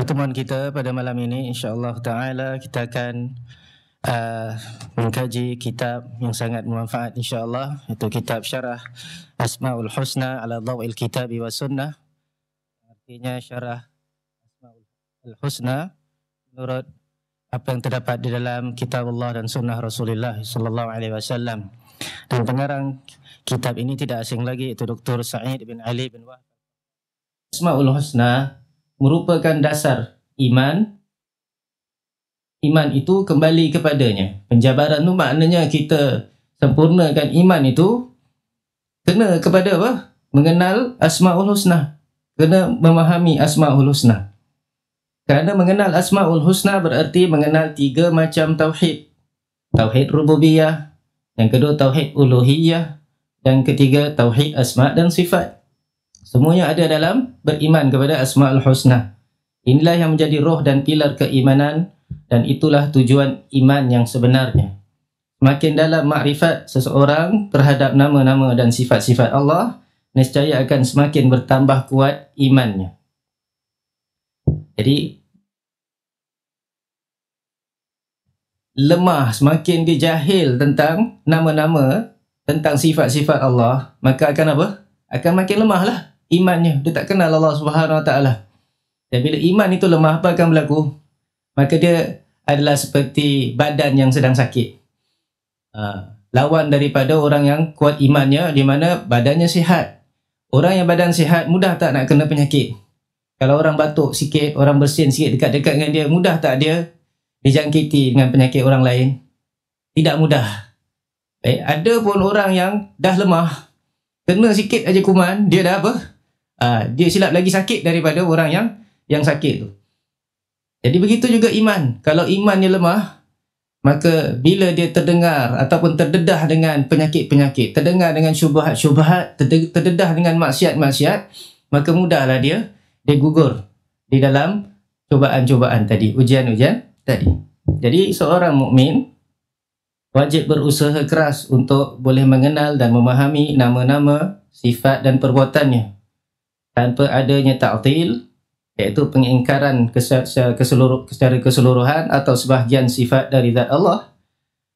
Pertemuan kita pada malam ini, insya-Allah taala kita akan mengkaji kitab yang sangat bermanfaat, insya-Allah, iaitu kitab Syarah Asmaul Husna ala Dhawil Kitab wa Sunnah. Artinya syarah Asmaul Husna menurut apa yang terdapat di dalam kitab Allah dan sunnah Rasulullah sallallahu alaihi wasallam. Dan pengarang kitab ini tidak asing lagi, iaitu Dr. Sa'id bin Ali bin Wahab. Asmaul Husna merupakan dasar iman. Iman itu kembali kepadanya. Penjabaran itu maknanya kita sempurnakan iman itu kena kepada apa? Mengenal Asmaul Husna. Kena memahami Asmaul Husna. Kerana mengenal Asmaul Husna berarti mengenal 3 macam tauhid. Tauhid rububiyah, yang kedua tauhid uluhiyah, dan ketiga tauhid asma dan sifat. Semuanya ada dalam beriman kepada Asmaul Husna. Inilah yang menjadi roh dan pilar keimanan, dan itulah tujuan iman yang sebenarnya. Semakin dalam makrifat seseorang terhadap nama-nama dan sifat-sifat Allah, nescaya akan semakin bertambah kuat imannya. Jadi lemah, semakin dia jahil tentang nama-nama, tentang sifat-sifat Allah, maka akan apa? Akan makin lemahlah imannya. Dia tak kenal Allah Subhanahu Wa Taala. Dan bila iman itu lemah, apa akan berlaku? Maka dia adalah seperti badan yang sedang sakit. Lawan daripada orang yang kuat imannya, di mana badannya sihat. Orang yang badan sihat mudah tak nak kena penyakit? Kalau orang batuk sikit, orang bersin sikit dekat-dekat dengan dia, mudah tak dia dijangkiti dengan penyakit orang lain? Tidak mudah. Ada pun orang yang dah lemah, kena sikit aja kuman, dia dah apa? Dia silap lagi sakit daripada orang yang sakit tu. Jadi begitu juga iman. Kalau imannya lemah, maka bila dia terdengar ataupun terdedah dengan penyakit-penyakit, terdengar dengan syubhat-syubhat, terdedah dengan maksiat-maksiat, maka mudahlah dia gugur di dalam cubaan-cubaan tadi, ujian-ujian tadi. Jadi seorang mukmin wajib berusaha keras untuk boleh mengenal dan memahami nama-nama, sifat dan perbuatannya tanpa adanya ta'til, iaitu pengingkaran secara keseluruhan atau sebahagian sifat dari zat Allah,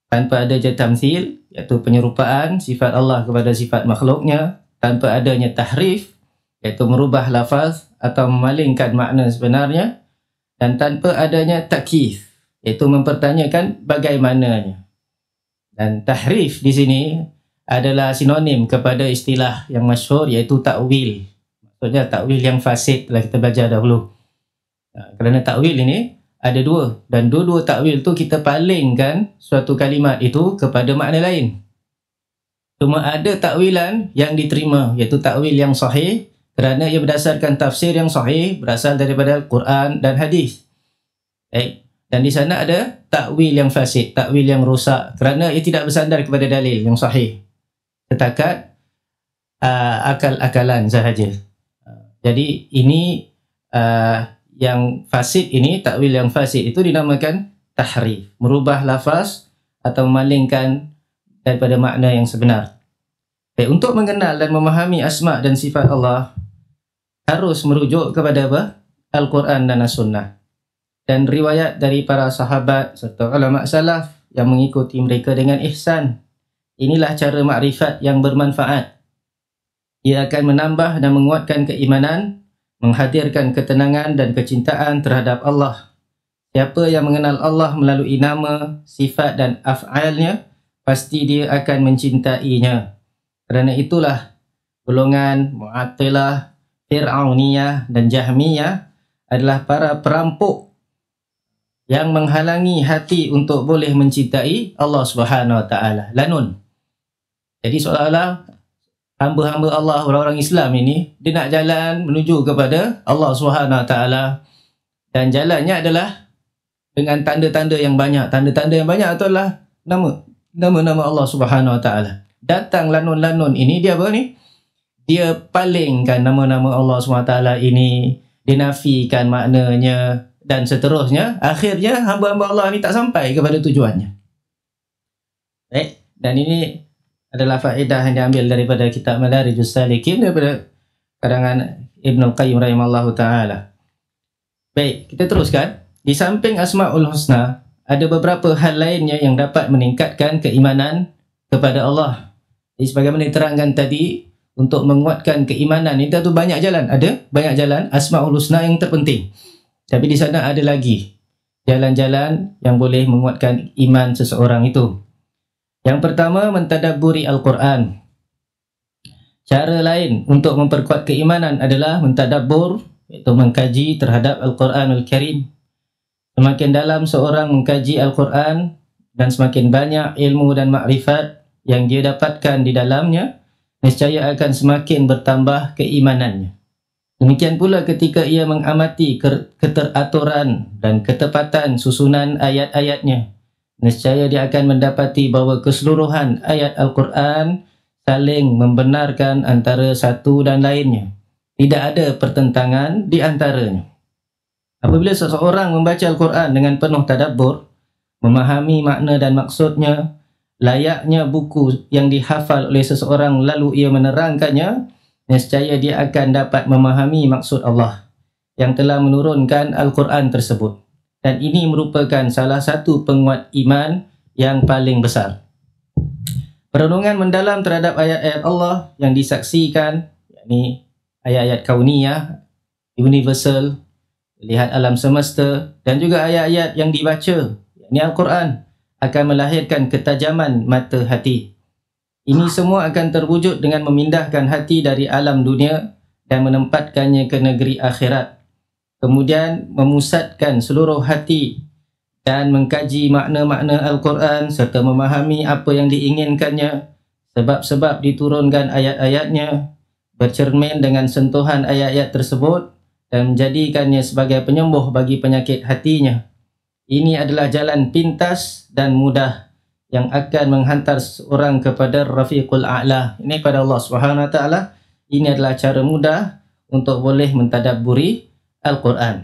tanpa adanya tamthil, iaitu penyerupaan sifat Allah kepada sifat makhluknya, tanpa adanya tahrif, iaitu merubah lafaz atau memalingkan makna sebenarnya, dan tanpa adanya takyif, iaitu mempertanyakan bagaimananya. Dan tahrif di sini adalah sinonim kepada istilah yang masyhur, iaitu takwil. Maksudnya takwil yang fasid, telah kita belajar dahulu. Kerana takwil ini ada 2, dan dua-dua takwil tu kita palingkan suatu kalimat itu kepada makna lain. Cuma ada takwilan yang diterima, iaitu takwil yang sahih, kerana ia berdasarkan tafsir yang sahih, berasal daripada Al-Quran dan hadis. Dan di sana ada takwil yang fasid, takwil yang rosak, kerana ia tidak bersandar kepada dalil yang sahih, setakat akal-akalan sahaja. Jadi ini yang fasid ini, takwil yang fasid itu dinamakan tahrif, merubah lafaz atau memalingkan daripada makna yang sebenar. Untuk mengenal dan memahami asma dan sifat Allah, harus merujuk kepada apa? Al-Quran dan As-Sunnah, dan riwayat dari para sahabat serta ulama salaf yang mengikuti mereka dengan ihsan. Inilah cara makrifat yang bermanfaat. Ia akan menambah dan menguatkan keimanan, menghadirkan ketenangan dan kecintaan terhadap Allah. Siapa yang mengenal Allah melalui nama, sifat dan af'alnya, pasti dia akan mencintainya. Kerana itulah golongan Mu'attilah, Fir'auniyah dan Jahmiyah adalah para perampok yang menghalangi hati untuk boleh mencintai Allah Subhanahu Wa Taala. Lanun. Jadi seolah-olah hamba-hamba Allah, orang-orang Islam ini, dia nak jalan menuju kepada Allah Subhanahu Wa Taala, dan jalannya adalah dengan tanda-tanda yang banyak. Tanda-tanda yang banyak itulah nama-nama Allah Subhanahu Wa Taala. Datang lanun-lanun ini, dia apa ni? Dia palingkan nama-nama Allah SWT ini, dinafikan maknanya, dan seterusnya. Akhirnya hamba-hamba Allah ini tak sampai kepada tujuannya. Dan ini adalah faedah yang diambil daripada kitab Madarijus Salikin, daripada karangan Ibnu Qayyim rahimahullahu ta'ala. Baik, kita teruskan. Di samping Asma'ul Husna, ada beberapa hal lainnya yang dapat meningkatkan keimanan kepada Allah. Jadi sebagaimana diterangkan tadi, untuk menguatkan keimanan itu tu banyak jalan. Ada banyak jalan. Asma'ul Husna yang terpenting. Tapi di sana ada lagi jalan-jalan yang boleh menguatkan iman seseorang itu. Yang pertama, mentadabburi Al-Quran. Cara lain untuk memperkuat keimanan adalah mentadabbur, iaitu mengkaji terhadap Al-Quranul Karim. Semakin dalam seorang mengkaji Al-Quran dan semakin banyak ilmu dan makrifat yang dia dapatkan di dalamnya, nescaya akan semakin bertambah keimanannya. Demikian pula ketika ia mengamati keteraturan dan ketepatan susunan ayat-ayatnya, nescaya dia akan mendapati bahawa keseluruhan ayat Al-Quran saling membenarkan antara satu dan lainnya. Tidak ada pertentangan di antaranya. Apabila seseorang membaca Al-Quran dengan penuh tadabbur, memahami makna dan maksudnya, layaknya buku yang dihafal oleh seseorang lalu ia menerangkannya, nescaya dia akan dapat memahami maksud Allah yang telah menurunkan Al-Quran tersebut. Dan ini merupakan salah satu penguat iman yang paling besar. Perenungan mendalam terhadap ayat-ayat Allah yang disaksikan, yakni ayat-ayat kauniyah, universal, lihat alam semesta, dan juga ayat-ayat yang dibaca, yakni Al-Quran, akan melahirkan ketajaman mata hati. Ini semua akan terwujud dengan memindahkan hati dari alam dunia dan menempatkannya ke negeri akhirat. Kemudian memusatkan seluruh hati dan mengkaji makna-makna Al-Quran serta memahami apa yang diinginkannya, sebab-sebab diturunkan ayat-ayatnya, bercermin dengan sentuhan ayat-ayat tersebut dan menjadikannya sebagai penyembuh bagi penyakit hatinya. Ini adalah jalan pintas dan mudah yang akan menghantar seorang kepada Rafiqul A'la. Ini pada Allah Subhanahu Wa Taala. Ini adalah cara mudah untuk boleh mentadabburi Al-Quran.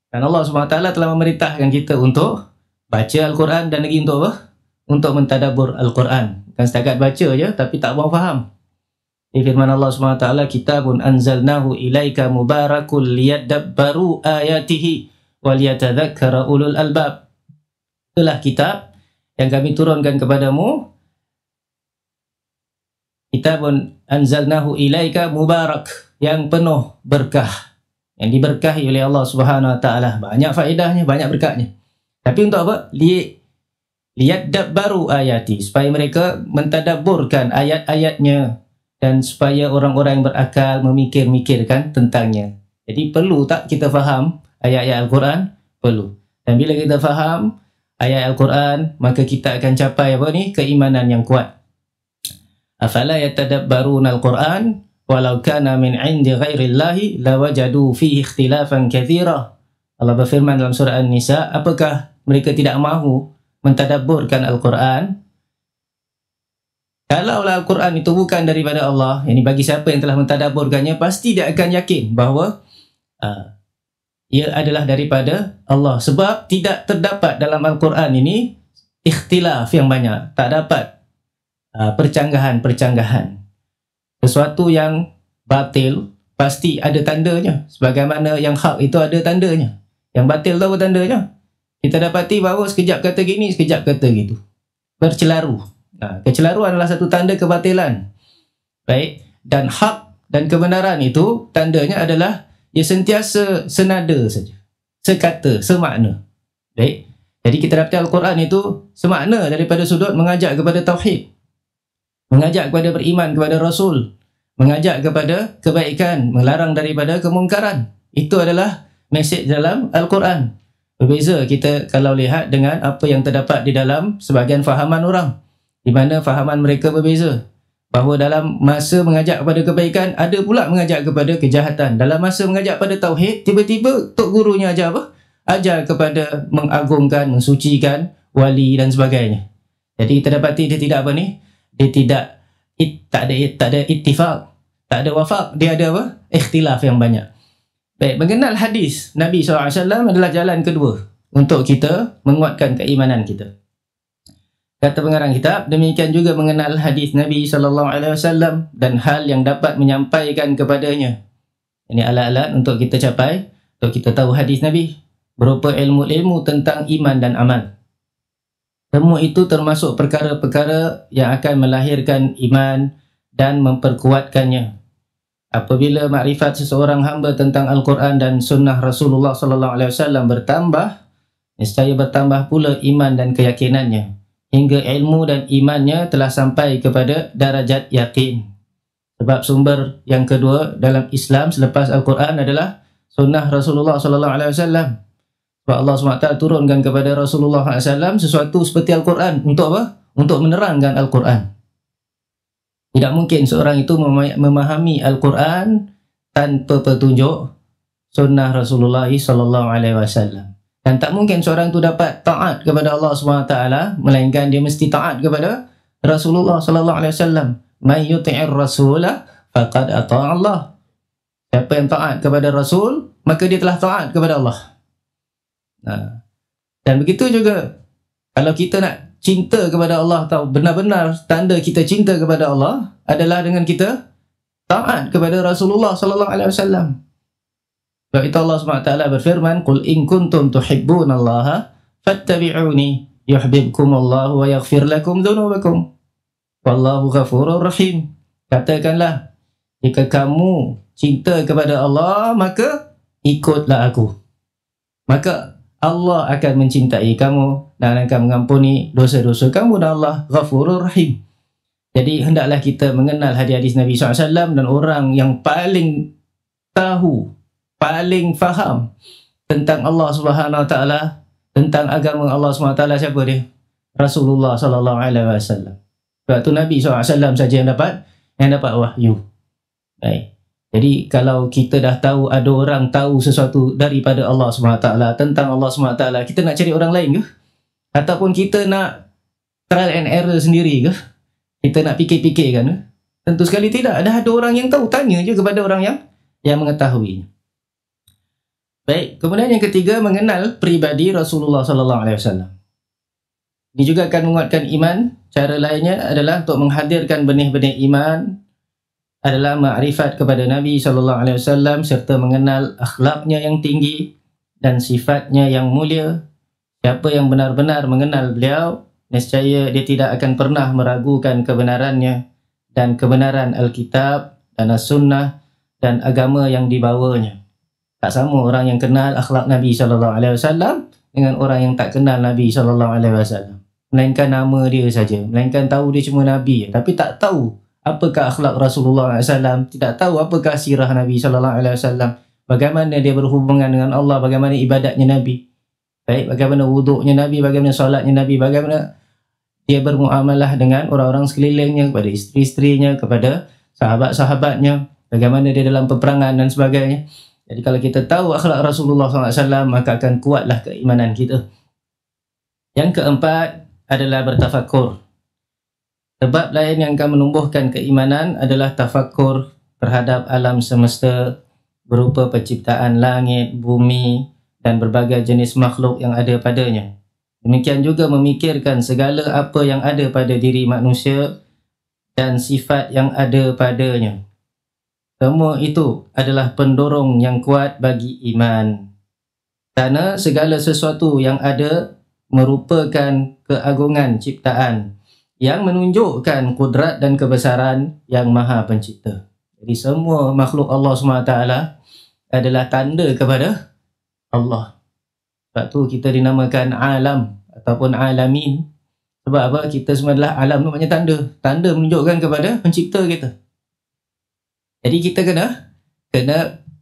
Dan Allah Subhanahu Wa Taala telah memerintahkan kita untuk baca Al-Quran dan lagi untuk apa? Untuk mentadabbur Al-Quran. Bukan setakat baca je tapi tak mau faham. Di firman Allah Subhanahu Wa Taala, kitabun anzalnahu ilaika mubarakul liyadabbaru ayatihi waliyatadzakkara ulul albab. Itulah kitab yang kami turunkan kepadamu. Kitabun anzalnahu ilaika mubarak, yang penuh berkah, yang diberkahi oleh Allah Subhanahu Wa Taala. Banyak faedahnya, banyak berkatnya. Tapi untuk apa? Liyadabbaru ayati, supaya mereka mentadabburkan ayat-ayatnya dan supaya orang-orang yang berakal memikir-mikirkan tentangnya. Jadi perlu tak kita faham ayat-ayat Al-Quran? Perlu. Dan bila kita faham ayat Al-Quran, maka kita akan capai apa ni? Keimanan yang kuat. Afala yatadabbaruna Al-Quran walau kana min 'indi ghairillahi lawajadu fihi ikhtilafan katsira. Allah berfirman dalam surah An-Nisa, apakah mereka tidak mahu mentadabburkan Al-Quran? Kalau Al-Quran itu bukan daripada Allah, ini bagi siapa yang telah mentadabburkannya, pasti dia akan yakin bahawa ia adalah daripada Allah. Sebab tidak terdapat dalam Al-Quran ini ikhtilaf yang banyak. Tak dapat percanggahan-percanggahan. Sesuatu yang batil pasti ada tandanya. Sebagaimana yang hak itu ada tandanya. Yang batil tahu tandanya. Kita dapati bahawa sekejap kata gini, sekejap kata gitu. Bercelaru. Kecelaruan adalah satu tanda kebatilan. Baik. Dan hak dan kebenaran itu tandanya adalah ia sentiasa senada saja. Sekata, semakna. Baik. Jadi kita dapati Al-Quran itu semakna daripada sudut mengajak kepada tauhid. Mengajak kepada beriman kepada Rasul. Mengajak kepada kebaikan. Melarang daripada kemungkaran. Itu adalah mesej dalam Al-Quran. Berbeza kita kalau lihat dengan apa yang terdapat di dalam sebahagian fahaman orang. Di mana fahaman mereka berbeza. Bahawa dalam masa mengajak kepada kebaikan, ada pula mengajak kepada kejahatan. Dalam masa mengajak pada tauhid, tiba-tiba tok gurunya ajar apa? Ajar kepada mengagungkan, mensucikan wali dan sebagainya. Jadi kita dapati dia tidak apa ni? Dia tak ada ittifaq, tak ada wafaq, dia ada apa? Ikhtilaf yang banyak. Baik, mengenal hadis Nabi SAW adalah jalan kedua untuk kita menguatkan keimanan kita. Kata pengarang kitab, demikian juga mengenal hadis Nabi SAW dan hal yang dapat menyampaikan kepadanya. Ini alat-alat untuk kita capai untuk kita tahu hadis Nabi, berupa ilmu-ilmu tentang iman dan amal. Semua itu termasuk perkara-perkara yang akan melahirkan iman dan memperkuatkannya. Apabila makrifat seseorang hamba tentang Al-Quran dan sunnah Rasulullah sallallahu alaihi wasallam bertambah, nescaya bertambah pula iman dan keyakinannya, hingga ilmu dan imannya telah sampai kepada darajat yakin. Sebab sumber yang kedua dalam Islam selepas Al-Quran adalah sunnah Rasulullah sallallahu alaihi wasallam. Sebab Allah SWT turunkan kepada Rasulullah SAW sesuatu seperti Al-Quran. Untuk apa? Untuk menerangkan Al-Quran. Tidak mungkin seorang itu memahami Al-Quran tanpa petunjuk sunnah Rasulullah SAW. Dan tak mungkin seorang itu dapat taat kepada Allah SWT, melainkan dia mesti taat kepada Rasulullah SAW. Man yuti'ir rasulah faqad ata'a Allah. Siapa yang taat kepada Rasul, maka dia telah taat kepada Allah. Dan begitu juga kalau kita nak cinta kepada Allah, tahu benar-benar tanda kita cinta kepada Allah adalah dengan kita taat kepada Rasulullah sallallahu alaihi wasallam. Sebab itu Allah SWT berfirman, "Qul in kuntum tuhibbunallaha fattabi'uni yuhibbukumullahu wa yaghfir lakum dzunubakum. Wallahu ghafurur rahim." Katakanlah, jika kamu cinta kepada Allah, maka ikutlah aku. Maka Allah akan mencintai kamu dan akan mengampuni dosa-dosa kamu, dan Allah Ghafurur Rahim. Jadi hendaklah kita mengenal hadis-hadis Nabi SAW, dan orang yang paling tahu, paling faham tentang Allah Subhanahu Wa Taala, tentang agama Allah Subhanahu Wa Taala, siapa dia? Rasulullah Sallallahu Alaihi Wasallam. Sebab tu Nabi SAW saja yang dapat wahyu. Baik. Jadi kalau kita dah tahu ada orang tahu sesuatu daripada Allah SWT, tentang Allah SWT, kita nak cari orang lain ke? Ataupun kita nak trial and error sendiri ke? Kita nak fikir-fikirkan ke? Tentu sekali tidak. Ada orang yang tahu, tanya je kepada orang yang mengetahui. Baik, kemudian yang ketiga, mengenal pribadi Rasulullah SAW. Ini juga akan menguatkan iman. Cara lainnya adalah untuk menghadirkan benih-benih iman adalah makrifat kepada Nabi SAW serta mengenal akhlaknya yang tinggi dan sifatnya yang mulia. Siapa yang benar-benar mengenal beliau, nescaya dia tidak akan pernah meragukan kebenarannya dan kebenaran Alkitab dan As-Sunnah dan agama yang dibawanya. Tak sama orang yang kenal akhlak Nabi SAW dengan orang yang tak kenal Nabi SAW. Melainkan nama dia saja, melainkan tahu dia cuma Nabi, tapi tak tahu apakah akhlak Rasulullah SAW, tidak tahu apakah sirah Nabi SAW, bagaimana dia berhubungan dengan Allah, bagaimana ibadatnya Nabi, baik, bagaimana wuduknya Nabi, bagaimana solatnya Nabi, bagaimana dia bermuamalah dengan orang-orang sekelilingnya, kepada isteri-isterinya, kepada sahabat-sahabatnya, bagaimana dia dalam peperangan dan sebagainya. Jadi kalau kita tahu akhlak Rasulullah SAW, maka akan kuatlah keimanan kita. Yang keempat adalah bertafakur. Sebab lain yang akan menumbuhkan keimanan adalah tafakur terhadap alam semesta berupa penciptaan langit, bumi dan berbagai jenis makhluk yang ada padanya. Demikian juga memikirkan segala apa yang ada pada diri manusia dan sifat yang ada padanya. Semua itu adalah pendorong yang kuat bagi iman. Kerana segala sesuatu yang ada merupakan keagungan ciptaan yang menunjukkan kudrat dan kebesaran yang Maha Pencipta. Jadi semua makhluk Allah SWT adalah tanda kepada Allah. Sebab tu kita dinamakan alam ataupun alamin. Sebab apa? Kita semua adalah alam tu, maknanya tanda. Tanda menunjukkan kepada Pencipta kita. Jadi kita kena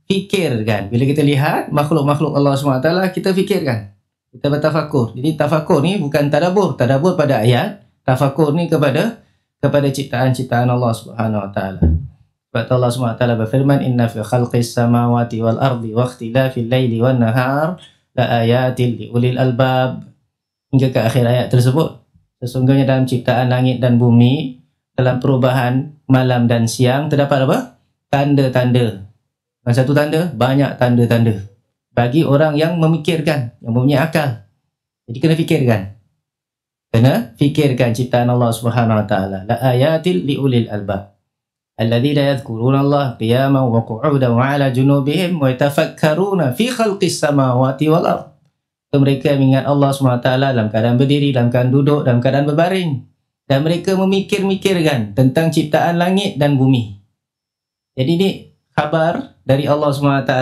fikirkan. Bila kita lihat makhluk-makhluk Allah SWT, kita fikirkan. Kita bertafakur. Jadi tafakur ni bukan tadabur. Tadabur pada ayat. Tafakur ni kepada ciptaan-ciptaan Allah Subhanahu Wa Taala. Sebab Allah Subhanahu Wa Taala berfirman, "Inna fi khalqis samawati wal ardi wa ikhtilafil laili wan nahar la ayatil li ulil albab." Hingga ke akhir ayat tersebut. Sesungguhnya dalam ciptaan langit dan bumi, dalam perubahan malam dan siang, terdapat apa? Tanda-tanda. Bukan satu tanda, banyak tanda-tanda. Bagi orang yang memikirkan, yang mempunyai akal. Jadi kena fikirkan. Kena fikirkan ciptaan Allah Subhanahu Wa Taala. La ayatil liulil albab. alladzina yadhkuruna Allah qiyaman wa qu'udan wa 'ala junubihim wa yatafakkaruna fi khalqis samawati wal ardh. Mereka mengingat Allah SWT dalam keadaan berdiri, dalam keadaan duduk, dalam keadaan berbaring. Dan mereka memikir-mikirkan tentang ciptaan langit dan bumi. Jadi ini khabar dari Allah SWT.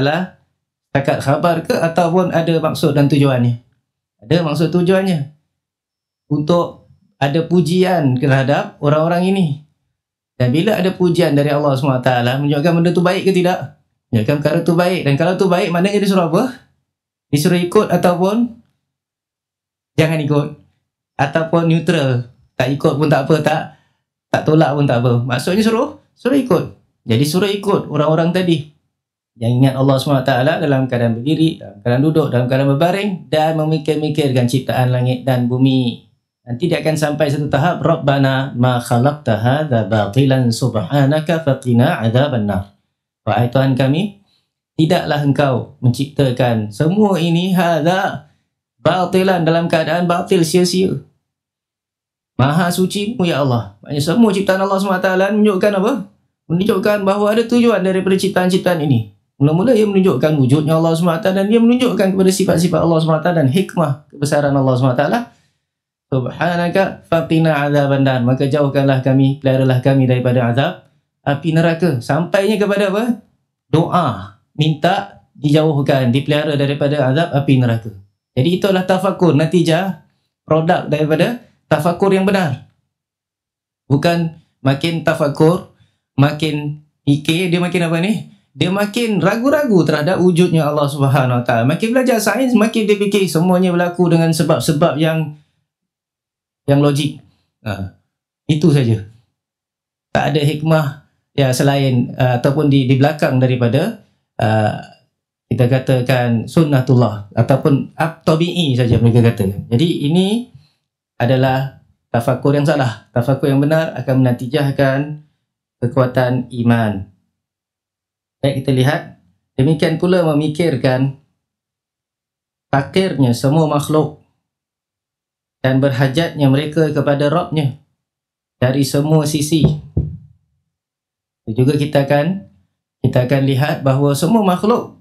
Setakat khabar ke ataupun ada maksud dan tujuannya? Ada maksud tujuannya. Untuk ada pujian terhadap orang-orang ini. Dan bila ada pujian dari Allah SWT, menunjukkan benda tu baik ke tidak? Menunjukkan perkara tu baik. Dan kalau tu baik, maknanya dia suruh apa? Disuruh ikut ataupun jangan ikut, ataupun neutral, tak ikut pun tak apa, tak tolak pun tak apa. Maksudnya suruh ikut. Jadi suruh ikut orang-orang tadi yang ingat Allah SWT dalam keadaan berdiri, dalam keadaan duduk, dalam keadaan berbaring, dan memikir-mikirkan ciptaan langit dan bumi. Nanti dia akan sampai satu tahap, Rabbana ma khalaqta hadza batilan subhanaka faqina adzabannar. Wahai Tuhan kami, tidaklah engkau menciptakan semua ini hadza batilan, dalam keadaan batil, sia-sia. Maha suci-Mu ya Allah. Maksudnya semua ciptaan Allah SWT menunjukkan apa? Menunjukkan bahawa ada tujuan daripada ciptaan-ciptaan ini. Mula-mula ia menunjukkan wujudnya Allah SWT, dan dia menunjukkan kepada sifat-sifat Allah SWT dan hikmah kebesaran Allah SWT. Subhanaka faqina adzabannar. Maka jauhkanlah kami, peliharalah kami daripada azab api neraka. Sampainya kepada apa? Doa. Minta dijauhkan, dipelihara daripada azab api neraka. Jadi itulah tafakur, natijah, produk daripada tafakur yang benar. Bukan makin tafakur, makin fikir, dia makin apa ni? Dia makin ragu-ragu terhadap wujudnya Allah Subhanahu Wa Taala. Makin belajar sains, makin dia fikir semuanya berlaku dengan sebab-sebab yang logik. Itu saja. Tak ada hikmah ya selain ataupun di belakang daripada kita katakan sunnatullah ataupun tabi'i saja mereka katakan. Jadi ini adalah tafakur yang salah. Tafakur yang benar akan menatijahkan kekuatan iman. Baik, kita lihat. Demikian pula memikirkan fakirnya semua makhluk dan berhajatnya mereka kepada Rabb-Nya dari semua sisi. Juga kita akan lihat bahawa semua makhluk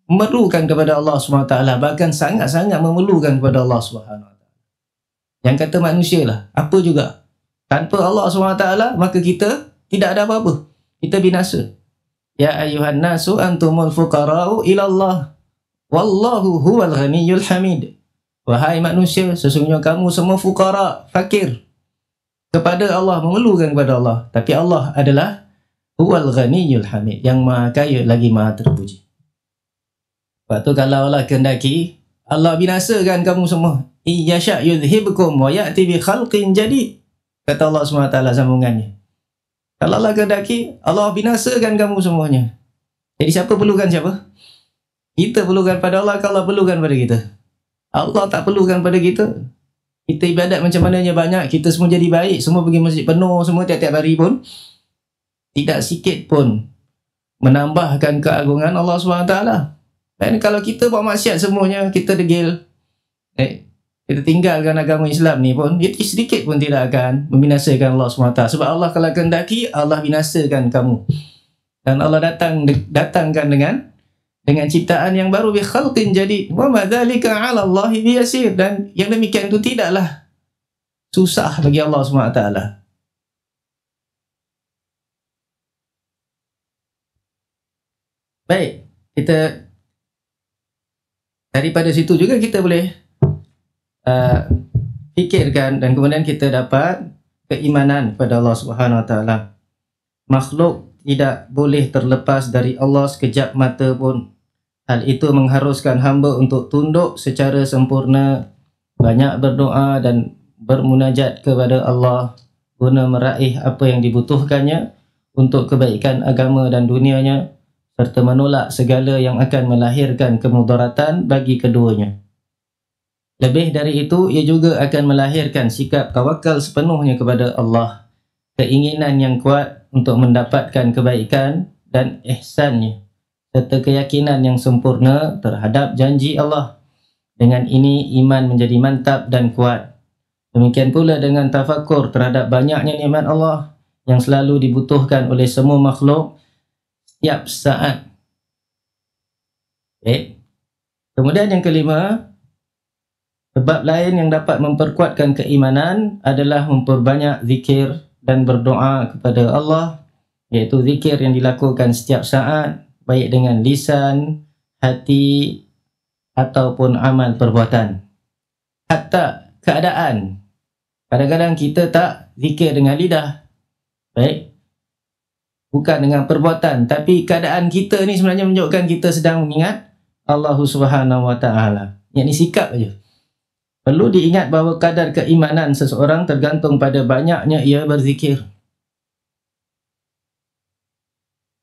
memerlukan kepada Allah SWT, bahkan sangat-sangat memerlukan kepada Allah SWT. Yang kata manusia lah, apa juga. Tanpa Allah SWT, maka kita tidak ada apa-apa. Kita binasa. Ya ayuhan nasu antumul fuqara'u ilallah. Wallahu huwal ghaniyyul hamid. Wahai manusia, sesungguhnya kamu semua fuqara, fakir. Kepada Allah, memerlukan kepada Allah. Tapi Allah adalah huwal ghaniyyul hamid, yang maha kaya lagi maha terpuji. Sebab tu kalau Allah kehendaki, Allah binasakan kamu semua. Iyasha' yudhibkum wa ya'ti bi khalqin jadid. Kata Allah SWT sambungannya. Kalau Allah kehendaki, Allah binasakan kamu semuanya. Jadi siapa perlukan siapa? Kita perlukan pada Allah, kalau Allah perlukan pada kita. Allah tak perlukan pada kita. Kita ibadat macam mananya banyak, kita semua jadi baik, semua pergi masjid penuh, semua tiap-tiap hari pun tidak sikit pun menambahkan keagungan Allah SWT. Dan kalau kita buat maksiat semuanya, kita degil, kita tinggalkan agama Islam ni pun, dia sedikit pun tidak akan membinasakan Allah SWT. Sebab Allah kalau kehendaki, Allah binasakan kamu. Dan Allah datangkan dengan ciptaan yang baru, bi khalqin jadid. Wa ma dzalika 'ala Allah biyasir. Dan yang demikian itu tidaklah susah bagi Allah SWT. Baik, kita daripada situ juga kita boleh fikirkan dan kemudian kita dapat keimanan pada Allah Subhanahu Wa Taala. Makhluk tidak boleh terlepas dari Allah sekejap mata pun. Hal itu mengharuskan hamba untuk tunduk secara sempurna, banyak berdoa dan bermunajat kepada Allah guna meraih apa yang dibutuhkannya untuk kebaikan agama dan dunianya, serta menolak segala yang akan melahirkan kemudaratan bagi keduanya. Lebih dari itu, ia juga akan melahirkan sikap tawakal sepenuhnya kepada Allah, keinginan yang kuat untuk mendapatkan kebaikan dan ihsannya, serta keyakinan yang sempurna terhadap janji Allah. Dengan ini, iman menjadi mantap dan kuat. Demikian pula dengan tafakur terhadap banyaknya nikmat Allah yang selalu dibutuhkan oleh semua makhluk setiap saat. Okay. Kemudian yang kelima, sebab lain yang dapat memperkuatkan keimanan adalah memperbanyak zikir dan berdoa kepada Allah, iaitu zikir yang dilakukan setiap saat, baik dengan lisan, hati ataupun amal perbuatan. Hatta keadaan, kadang-kadang kita tak zikir dengan lidah, baik, bukan dengan perbuatan, tapi keadaan kita ni sebenarnya menunjukkan kita sedang mengingat Allah Subhanahu Wa Taala. Yang ni sikap aja. Perlu diingat bahawa kadar keimanan seseorang tergantung pada banyaknya ia berzikir.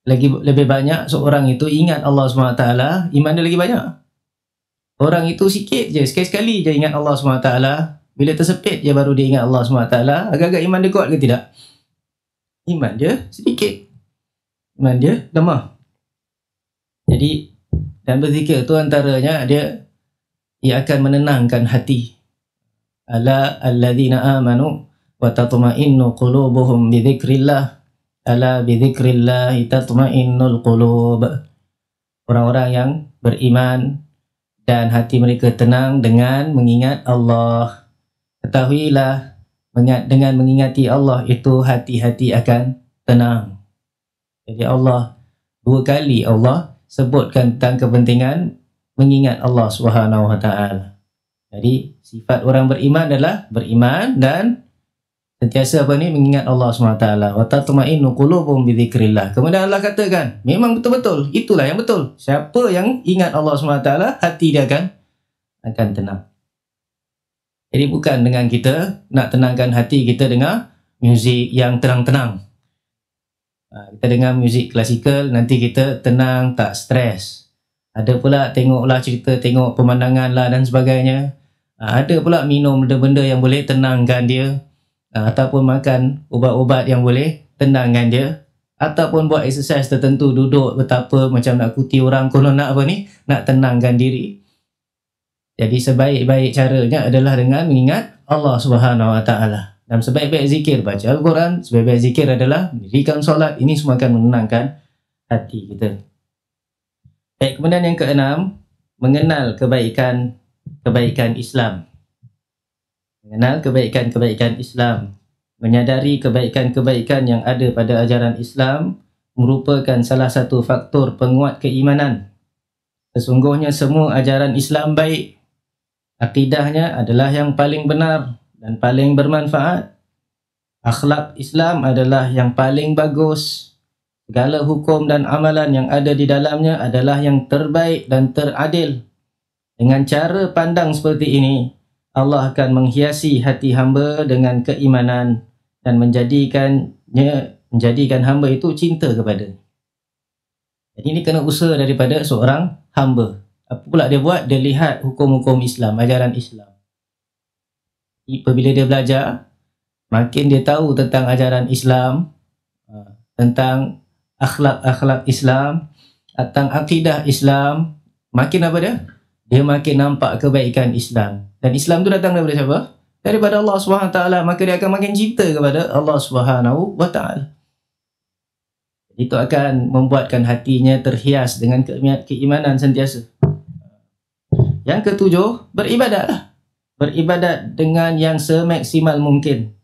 Lebih banyak seorang itu ingat Allah SWT, iman dia lagi banyak. Orang itu sikit je, sekali-sekali je ingat Allah SWT, bila tersepit je baru dia ingat Allah SWT, agak-agak iman dia kuat ke tidak? Iman dia sedikit, iman dia lemah. Jadi, dan berzikir tu antaranya ia akan menenangkan hati. Ala alladzina amanu wa tatma'innu qulubuhum bi dzikrillah. Ala bi dzikrillah tatma'innul qulub. Orang-orang yang beriman dan hati mereka tenang dengan mengingat Allah. Ketahuilah, dengan mengingati Allah itu hati-hati akan tenang. Jadi Allah, 2 kali Allah sebutkan tentang kepentingan mengingat Allah Subhanahu Wa Taala. Jadi sifat orang beriman adalah beriman dan sentiasa mengingat Allah SWT. Wa tatma'innu qulubuhum bi dzikrillah. Kemudian Allah katakan, memang betul-betul, itulah yang betul. Siapa yang ingat Allah SWT, hati dia akan tenang. Jadi bukan dengan kita nak tenangkan hati kita dengar muzik yang tenang-tenang. Kita dengar muzik klasikal, nanti kita tenang, tak stres. Ada pula tengoklah cerita, tengok pemandangan lah dan sebagainya. Ada pula minum benda-benda yang boleh tenangkan dia, ataupun makan ubat-ubat yang boleh tenangkan dia, ataupun buat exercise tertentu, duduk betapa macam nak kuti orang, kalau nak nak tenangkan diri. Jadi sebaik-baik caranya adalah dengan mengingat Allah Subhanahu Wa Taala. Dan sebaik-baik zikir baca Al-Quran, sebaik-baik zikir adalah mendirikan solat. Ini semua akan menenangkan hati kita. Baik, kemudian yang keenam, mengenal kebaikan Islam. Mengenal kebaikan Islam. Menyadari kebaikan-kebaikan yang ada pada ajaran Islam merupakan salah satu faktor penguat keimanan. Sesungguhnya semua ajaran Islam baik. Akidahnya adalah yang paling benar dan paling bermanfaat. Akhlak Islam adalah yang paling bagus. Segala hukum dan amalan yang ada di dalamnya adalah yang terbaik dan teradil. Dengan cara pandang seperti ini, Allah akan menghiasi hati hamba dengan keimanan dan menjadikan hamba itu cinta kepada-Nya. Jadi ini kena usaha daripada seorang hamba. Apa pula dia buat? Dia lihat hukum-hukum Islam, ajaran Islam. Apabila dia belajar, makin dia tahu tentang ajaran Islam, tentang akhlak Islam, tentang akidah Islam, makin apa dia? Dia makin nampak kebaikan Islam. Dan Islam tu datang daripada siapa? Daripada Allah SWT. Maka dia akan makin cinta kepada Allah SWT. Itu akan membuatkan hatinya terhias dengan keimanan sentiasa. Yang ketujuh, beribadatlah. Beribadat dengan yang semaksimal mungkin.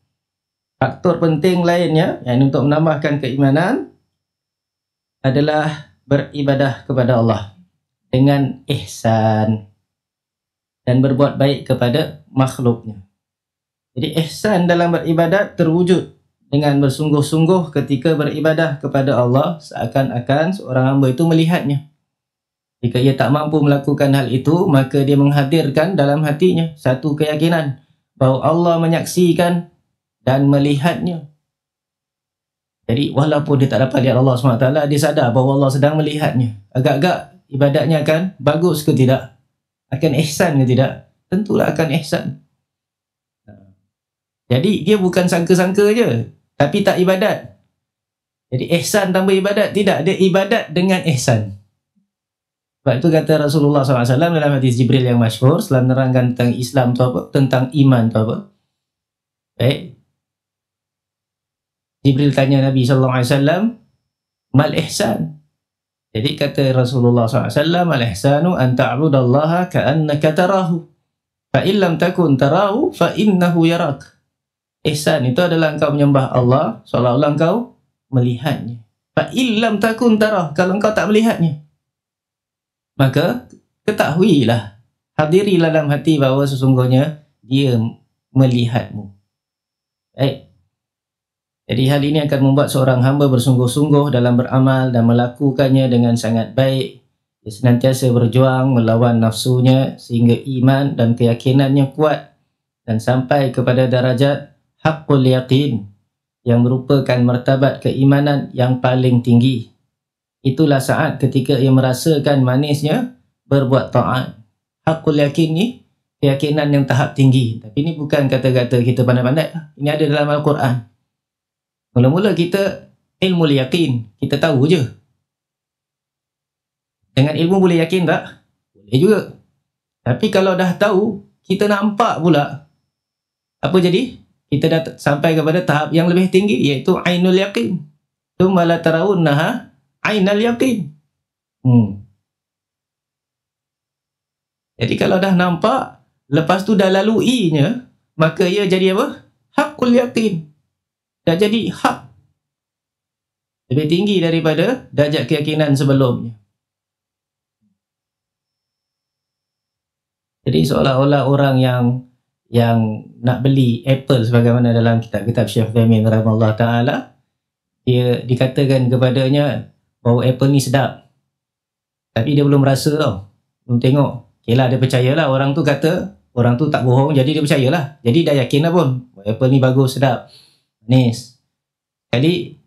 Faktor penting lainnya yang untuk menambahkan keimanan adalah beribadah kepada Allah dengan ihsan dan berbuat baik kepada makhluknya. Jadi ihsan dalam beribadat terwujud dengan bersungguh-sungguh ketika beribadah kepada Allah, seakan-akan seorang hamba itu melihatnya. Jika ia tak mampu melakukan hal itu, maka dia menghadirkan dalam hatinya satu keyakinan bahawa Allah menyaksikan dan melihatnya. Jadi walaupun dia tak dapat lihat Allah SWT, dia sadar bahawa Allah sedang melihatnya. Agak-agak ibadatnya akan bagus ke tidak? Akan ihsan ke tidak? Tentulah akan ihsan. Jadi dia bukan sangka-sangka je, tapi tak ibadat. Jadi ihsan tanpa ibadat, tidak. Dia ibadat dengan ihsan. Sebab itu kata Rasulullah SAW dalam hadis Jibril yang masyhur, setelah menerangkan tentang Islam tu apa, tentang iman tu apa. Baik. Jibril tanya Nabi SAW, mal ihsan? Jadi kata Rasulullah SAW, al ihsanu an ta'budallaha ka'annaka tarahu, fa illam takun tarahu fa innahu yarak. Ihsan itu adalah engkau menyembah Allah seolah-olah engkau melihatnya. Fa illam takun tarahu, kalau engkau tak melihatnya, maka ketahuilah, hadirilah dalam hati bahawa sesungguhnya dia melihatmu. Baik. Jadi hal ini akan membuat seorang hamba bersungguh-sungguh dalam beramal dan melakukannya dengan sangat baik. Dia senantiasa berjuang melawan nafsunya sehingga iman dan keyakinannya kuat dan sampai kepada darajat haqqul yaqin yang merupakan martabat keimanan yang paling tinggi. Itulah saat ketika ia merasakan manisnya berbuat taat. Haqqul yaqin ni keyakinan yang tahap tinggi. Tapi ini bukan kata-kata kita pandai-pandai. Ini ada dalam Al-Quran. Mula-mula kita ilmu yakin, kita tahu je. Dengan ilmu boleh yakin tak? Boleh juga. Tapi kalau dah tahu, kita nampak pula, apa jadi? Kita dah sampai kepada tahap yang lebih tinggi, iaitu ainul yakin. Tsumma la tarawunnaha ainal yakin. Jadi kalau dah nampak, lepas tu dah laluinya, maka ia jadi apa? Haqqul yakin. Dah jadi hak. Lebih tinggi daripada darjat keyakinan sebelumnya. Jadi seolah-olah orang yang nak beli Apple sebagaimana dalam kitab-kitab Syekh Uthaymin rahimahullah ta'ala, dia dikatakan kepadanya bahawa Apple ni sedap. Tapi dia belum rasa tau. Belum tengok. Okay lah, dia percayalah. Orang tu kata, orang tu tak bohong, jadi dia percayalah. Jadi dah yakin lah pun. Apple ni bagus, sedap, manis. Jadi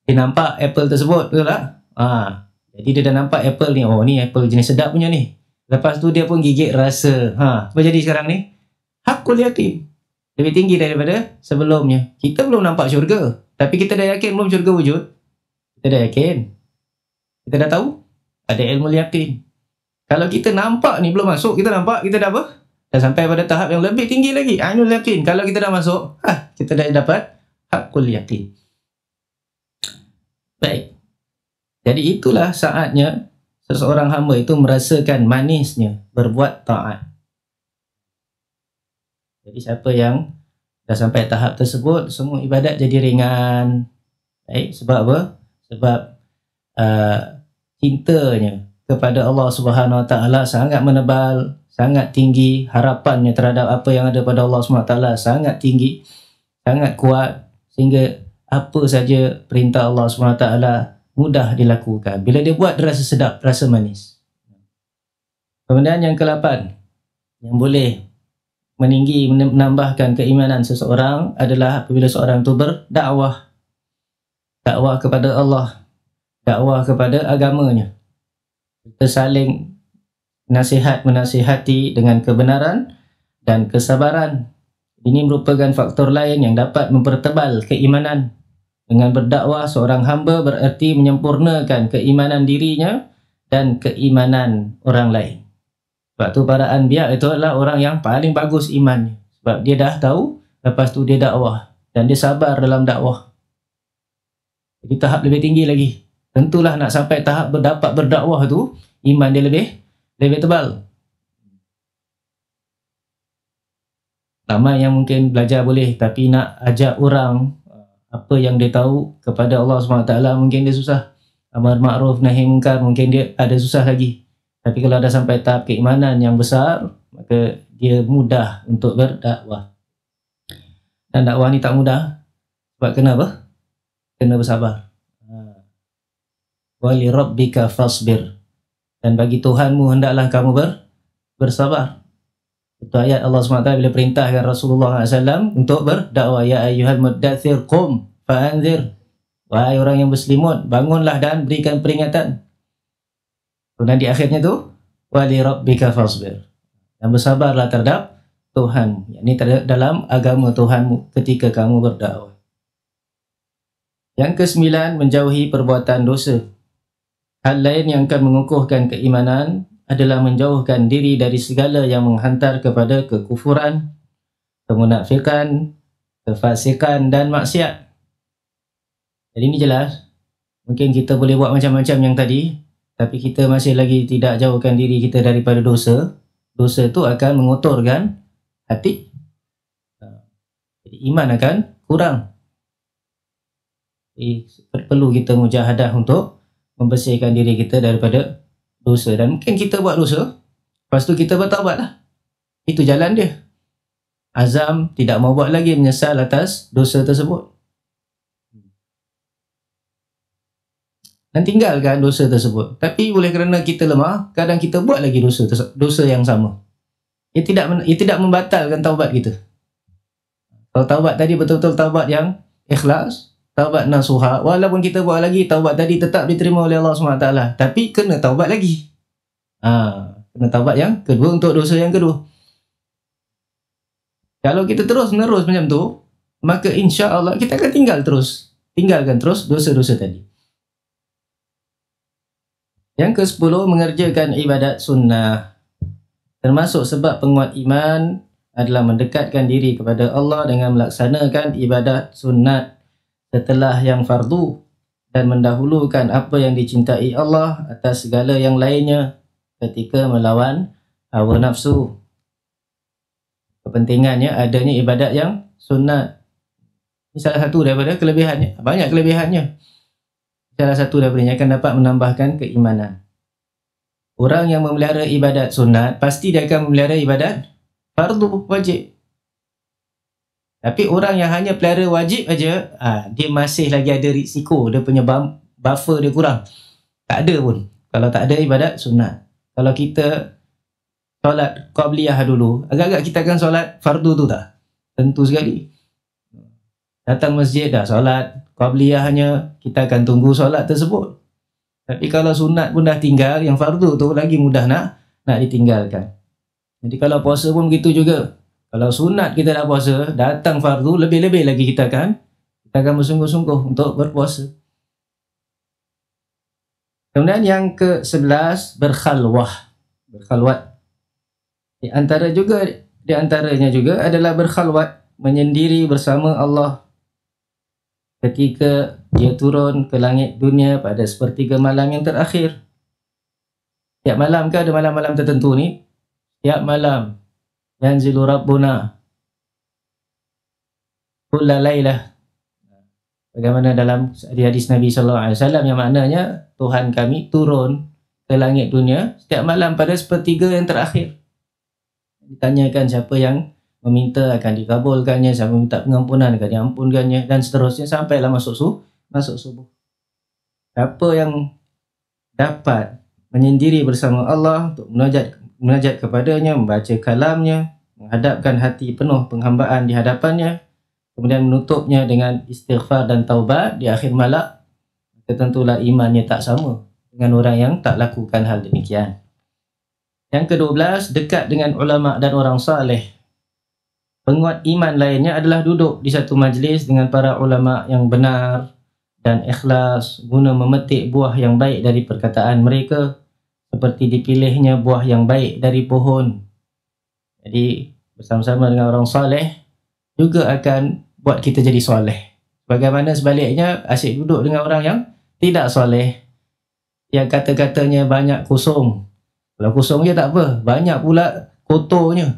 dia nampak Apple tersebut, betul tak? Jadi dia dah nampak Apple ni. Oh, ni Apple jenis sedap punya ni. Lepas tu dia pun gigit rasa. Apa jadi sekarang ni? Haqqul yakin. Lebih tinggi daripada sebelumnya. Kita belum nampak syurga, tapi kita dah yakin belum syurga wujud? Kita dah yakin. Kita dah tahu. Ada ilmu yakin. Kalau kita nampak ni belum masuk, kita nampak, kita dah apa? Dah sampai pada tahap yang lebih tinggi lagi. Ainul yakin. Kalau kita dah masuk, kita dah dapat haqqul yakin. Baik. Jadi itulah saatnya seseorang hamba itu merasakan manisnya berbuat taat. Jadi siapa yang dah sampai tahap tersebut, semua ibadat jadi ringan. Baik, sebab apa? Sebab cintanya kepada Allah Subhanahu Wa Taala sangat menebal, sangat tinggi, harapannya terhadap apa yang ada pada Allah Subhanahu Wa Taala sangat tinggi, sangat kuat, sehingga apa saja perintah Allah Subhanahu Wa Taala mudah dilakukan. Bila dia buat, dia rasa sedap, rasa manis. Kemudian yang ke-8 yang boleh meninggi, menambahkan keimanan seseorang adalah apabila seorang itu berdakwah. Dakwah kepada Allah, dakwah kepada agamanya. Kita saling menasihati dengan kebenaran dan kesabaran. Ini merupakan faktor lain yang dapat mempertebal keimanan. Dengan berdakwah, seorang hamba bererti menyempurnakan keimanan dirinya dan keimanan orang lain. Sebab tu para anbiya itu adalah orang yang paling bagus imannya. Sebab dia dah tahu, lepas tu dia dakwah. Dan dia sabar dalam dakwah. Jadi tahap lebih tinggi lagi. Tentulah nak sampai tahap dapat berdakwah tu, iman dia lebih tebal. Ramai yang mungkin belajar boleh, tapi nak ajak orang apa yang dia tahu kepada Allah SWT mungkin dia susah. Amar ma'ruf nahi munkar mungkin dia ada susah lagi. Tapi kalau dah sampai tahap keimanan yang besar, maka dia mudah untuk berdakwah. Dan dakwah ni tak mudah. Sebab kenapa? Kena bersabar. Wa li rabbika fasbir. Dan bagi Tuhanmu hendaklah kamu bersabar. Itu ayat Allah SWT bila perintahkan Rasulullah SAW untuk berdakwah. Ya ayyuhal muddathir qum fa'anzir. Wahai orang yang berselimut, bangunlah dan berikan peringatan. Kemudian di akhirnya tu, wa li rabbika fasbir. Dan bersabarlah terhadap Tuhan. Ini dalam agama Tuhanmu ketika kamu berdakwah. Yang ke-9, menjauhi perbuatan dosa. Hal lain yang akan mengukuhkan keimanan adalah menjauhkan diri dari segala yang menghantar kepada kekufuran, kemunafikan, kefasikan dan maksiat. Jadi ini jelas. Mungkin kita boleh buat macam-macam yang tadi, tapi kita masih lagi tidak jauhkan diri kita daripada dosa. Dosa itu akan mengotorkan hati. Jadi iman akan kurang. Jadi perlu kita mujahadah untuk membersihkan diri kita daripada dosa. Dan mungkin kita buat dosa, lepas tu kita bertaubat lah. Itu jalan dia. Azam tidak mau buat lagi, menyesal atas dosa tersebut. Dan tinggalkan dosa tersebut. Tapi oleh kerana kita lemah, kadang kita buat lagi dosa yang sama. Ia tidak membatalkan taubat kita. Kalau taubat tadi betul-betul taubat yang ikhlas, taubat nasuha, walaupun kita buat lagi, taubat tadi tetap diterima oleh Allah SWT. Tapi kena taubat lagi. Kena taubat yang kedua untuk dosa yang kedua. Kalau kita terus-menerus macam tu, maka insya-Allah kita akan tinggalkan terus dosa-dosa tadi. Yang ke-10, mengerjakan ibadat sunnah. Termasuk sebab penguat iman adalah mendekatkan diri kepada Allah dengan melaksanakan ibadat sunat setelah yang fardu dan mendahulukan apa yang dicintai Allah atas segala yang lainnya ketika melawan hawa nafsu. Kepentingannya adanya ibadat yang sunat. Ini salah satu daripada kelebihannya. Banyak kelebihannya. Salah satu daripadanya akan dapat menambahkan keimanan. Orang yang memelihara ibadat sunat, pasti dia akan memelihara ibadat fardu wajib. Tapi orang yang hanya pelihara wajib aja, dia masih lagi ada risiko, dia punya buffer dia kurang. Tak ada pun kalau tak ada ibadat sunat. Kalau kita solat qabliyah dulu, agak-agak kita akan solat fardu tu tak? Tentu sekali. Datang masjid dah solat qabliyahnya, kita akan tunggu solat tersebut. Tapi kalau sunat pun dah tinggal, yang fardu tu lagi mudah nak ditinggalkan. Jadi kalau puasa pun begitu juga. Kalau sunat kita dah puasa, datang fardu, lebih-lebih lagi kita akan bersungguh-sungguh untuk berpuasa. Kemudian yang ke-11, berkhalwat. Di antaranya juga adalah berkhalwat, menyendiri bersama Allah ketika dia turun ke langit dunia pada sepertiga malam yang terakhir. Tiap malam ke ada malam-malam tertentu ni? Tiap malam yanzilu rabbuna kulla lailah. Bagaimana dalam hadis Nabi SAW yang maknanya Tuhan kami turun ke langit dunia setiap malam pada sepertiga yang terakhir. Ditanyakan siapa yang meminta akan dikabulkannya, siapa minta pengampunan akan diampunkannya, dan seterusnya sampailah masuk subuh. Siapa yang dapat menyendiri bersama Allah untuk munajat kepadanya, membaca kalamnya, menghadapkan hati penuh penghambaan di hadapannya, kemudian menutupnya dengan istighfar dan taubat di akhir malam, tentulah imannya tak sama dengan orang yang tak lakukan hal demikian. Yang ke-12, dekat dengan ulama dan orang saleh. Penguat iman lainnya adalah duduk di satu majlis dengan para ulama yang benar dan ikhlas guna memetik buah yang baik dari perkataan mereka, seperti dipilihnya buah yang baik dari pohon. Jadi bersama-sama dengan orang saleh juga akan buat kita jadi soleh. Bagaimana sebaliknya, asyik duduk dengan orang yang tidak soleh, yang kata-katanya banyak kosong. Kalau kosong je tak apa, banyak pula kotornya,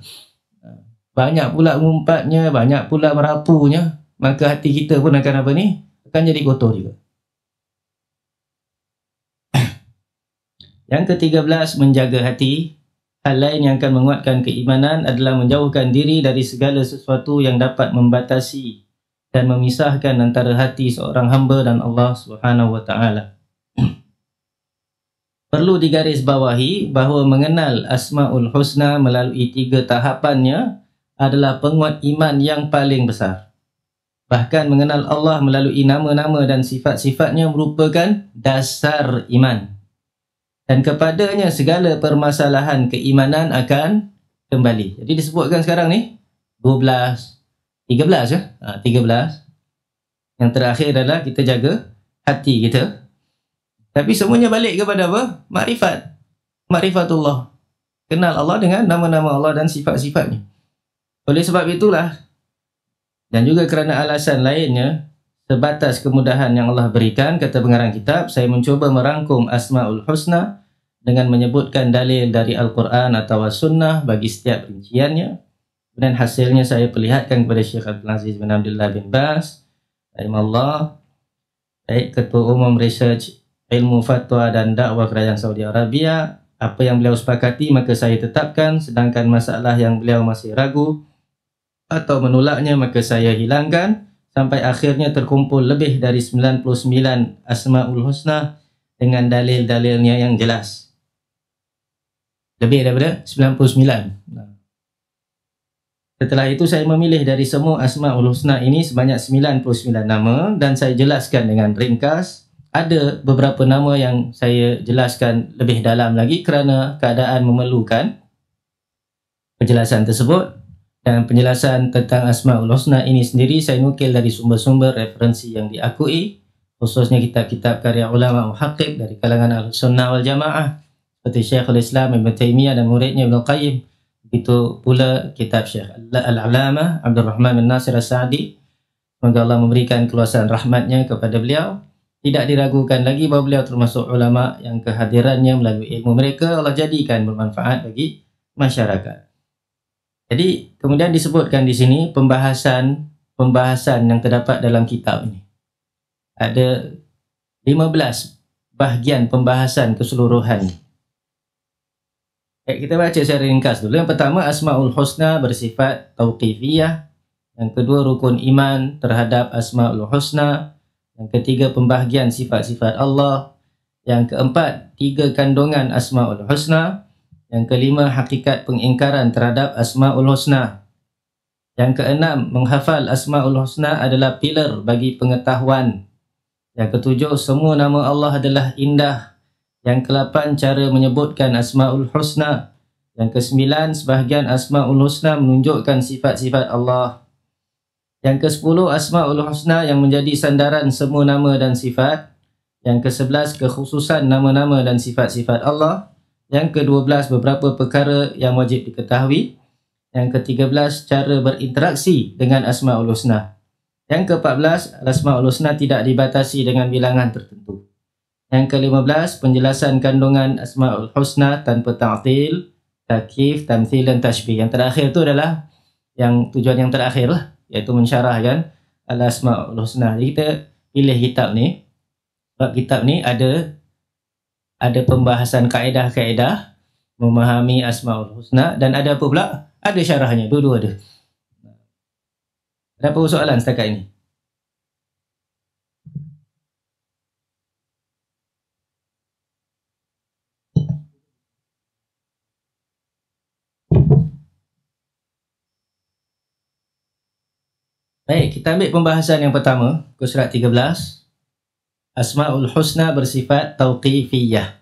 banyak pula ngumpatnya, banyak pula merapunya, maka hati kita pun akan apa ni? Akan jadi kotor juga. Yang ke-13, menjaga hati. Hal lain yang akan menguatkan keimanan adalah menjauhkan diri dari segala sesuatu yang dapat membatasi dan memisahkan antara hati seorang hamba dan Allah Subhanahu wa taala. Perlu digarisbawahi bahawa mengenal Asmaul Husna melalui 3 tahapannya adalah penguat iman yang paling besar. Bahkan mengenal Allah melalui nama-nama dan sifat-sifatnya merupakan dasar iman. Dan kepadanya segala permasalahan keimanan akan kembali. Jadi disebutkan sekarang ni 13 ya? 13. Yang terakhir adalah kita jaga hati kita. Tapi semuanya balik kepada apa? Ma'rifatullah. Kenal Allah dengan nama-nama Allah dan sifat-sifatnya. Oleh sebab itulah, dan juga kerana alasan lainnya, sebatas kemudahan yang Allah berikan, kata pengarang kitab, saya mencuba merangkum Asma'ul Husna dengan menyebutkan dalil dari Al-Quran atau As-Sunnah bagi setiap rinciannya. Dan hasilnya saya perlihatkan kepada Syekh Abdul Aziz bin Abdullah bin Baz, rahimahullah, baik Ketua Umum Research Ilmu Fatwa dan Dakwah Kerajaan Saudi Arabia. Apa yang beliau sepakati maka saya tetapkan, sedangkan masalah yang beliau masih ragu atau menolaknya maka saya hilangkan, sampai akhirnya terkumpul lebih dari 99 Asma'ul Husna dengan dalil-dalilnya yang jelas. Lebih daripada 99. Setelah itu saya memilih dari semua Asma'ul Husna ini sebanyak 99 nama dan saya jelaskan dengan ringkas. Ada beberapa nama yang saya jelaskan lebih dalam lagi kerana keadaan memerlukan penjelasan tersebut. Dan penjelasan tentang Asma'ul Husna ini sendiri saya nukil dari sumber-sumber referensi yang diakui, khususnya kitab-kitab karya ulama muhaqqiq dari kalangan Ahlus-Sunnah wal Jamaah seperti Syekhul Islam Ibn Taymiyah dan muridnya Ibn Qayyim. Begitu pula kitab Syekh Al-Alamah Abdul Rahman bin Nasir As-Sa'di. Semoga Allah memberikan keluasan rahmatnya kepada beliau. Tidak diragukan lagi bahawa beliau termasuk ulama yang kehadirannya melalui ilmu mereka Allah jadikan bermanfaat bagi masyarakat. Jadi kemudian disebutkan di sini pembahasan yang terdapat dalam kitab ini. Ada 15 bahagian pembahasan keseluruhan. Kita baca secara ringkas dulu. Yang pertama, Asma'ul Husna bersifat tauqifiyah. Yang kedua, rukun iman terhadap Asma'ul Husna. Yang ketiga, pembahagian sifat-sifat Allah. Yang keempat, 3 kandungan Asma'ul Husna. Yang kelima, hakikat pengingkaran terhadap Asma'ul Husna. Yang keenam, menghafal Asma'ul Husna adalah pilar bagi pengetahuan. Yang ketujuh, semua nama Allah adalah indah. Yang ke-8, cara menyebutkan Asma'ul Husna. Yang ke-9, sebahagian Asma'ul Husna menunjukkan sifat-sifat Allah. Yang ke-10, Asma'ul Husna yang menjadi sandaran semua nama dan sifat. Yang ke-11, kekhususan nama-nama dan sifat-sifat Allah. Yang ke-12, beberapa perkara yang wajib diketahui. Yang ke-13, cara berinteraksi dengan Asma'ul Husna. Yang ke-14, Asma'ul Husna tidak dibatasi dengan bilangan tertentu. Yang ke-15, penjelasan kandungan Asma'ul Husna tanpa ta'til, takyif, tamthil dan tashbih. Yang terakhir itu adalah yang tujuan yang terakhir lah, iaitu mensyarahkan Al-Asma'ul Husna. Jadi kita pilih kitab ni, sebab kitab ni ada pembahasan kaedah-kaedah memahami Asma'ul Husna dan ada apa pula? Ada syarahnya, dua-dua ada. Ada apa soalan setakat ini? Baik, kita ambil pembahasan yang pertama, ke surat 13. Asma'ul Husna bersifat tauqifiyah.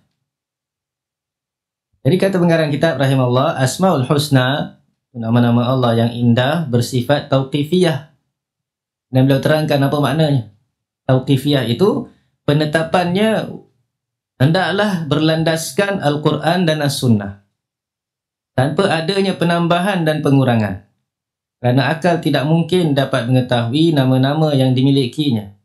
Jadi kata pengarang kitab rahimahullah, Asma'ul Husna, nama-nama Allah yang indah, bersifat tauqifiyah. Dan beliau terangkan apa maknanya. Tauqifiyah itu penetapannya hendaklah berlandaskan Al-Quran dan As-Sunnah, tanpa adanya penambahan dan pengurangan. Kerana akal tidak mungkin dapat mengetahui nama-nama yang dimilikinya.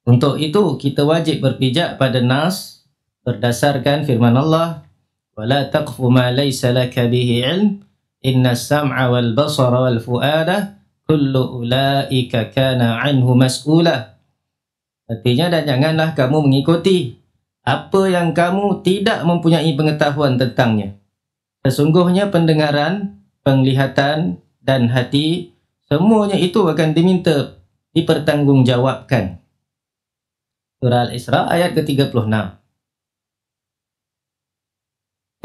Untuk itu, kita wajib berpijak pada nas berdasarkan firman Allah, وَلَا تَقْفُ مَا لَيْسَ لَكَ بِهِ عِلْمٍ إِنَّ السَّمْعَ وَالْبَصَرَ وَالْفُؤَادَ كُلُّ أُولَئِكَ كَانَ عَنْهُ مَسْئُولًا. Artinya, dan janganlah kamu mengikuti apa yang kamu tidak mempunyai pengetahuan tentangnya. Sesungguhnya pendengaran, penglihatan, dan hati, semuanya itu akan diminta dipertanggungjawabkan. Surah Al-Isra ayat ke-36.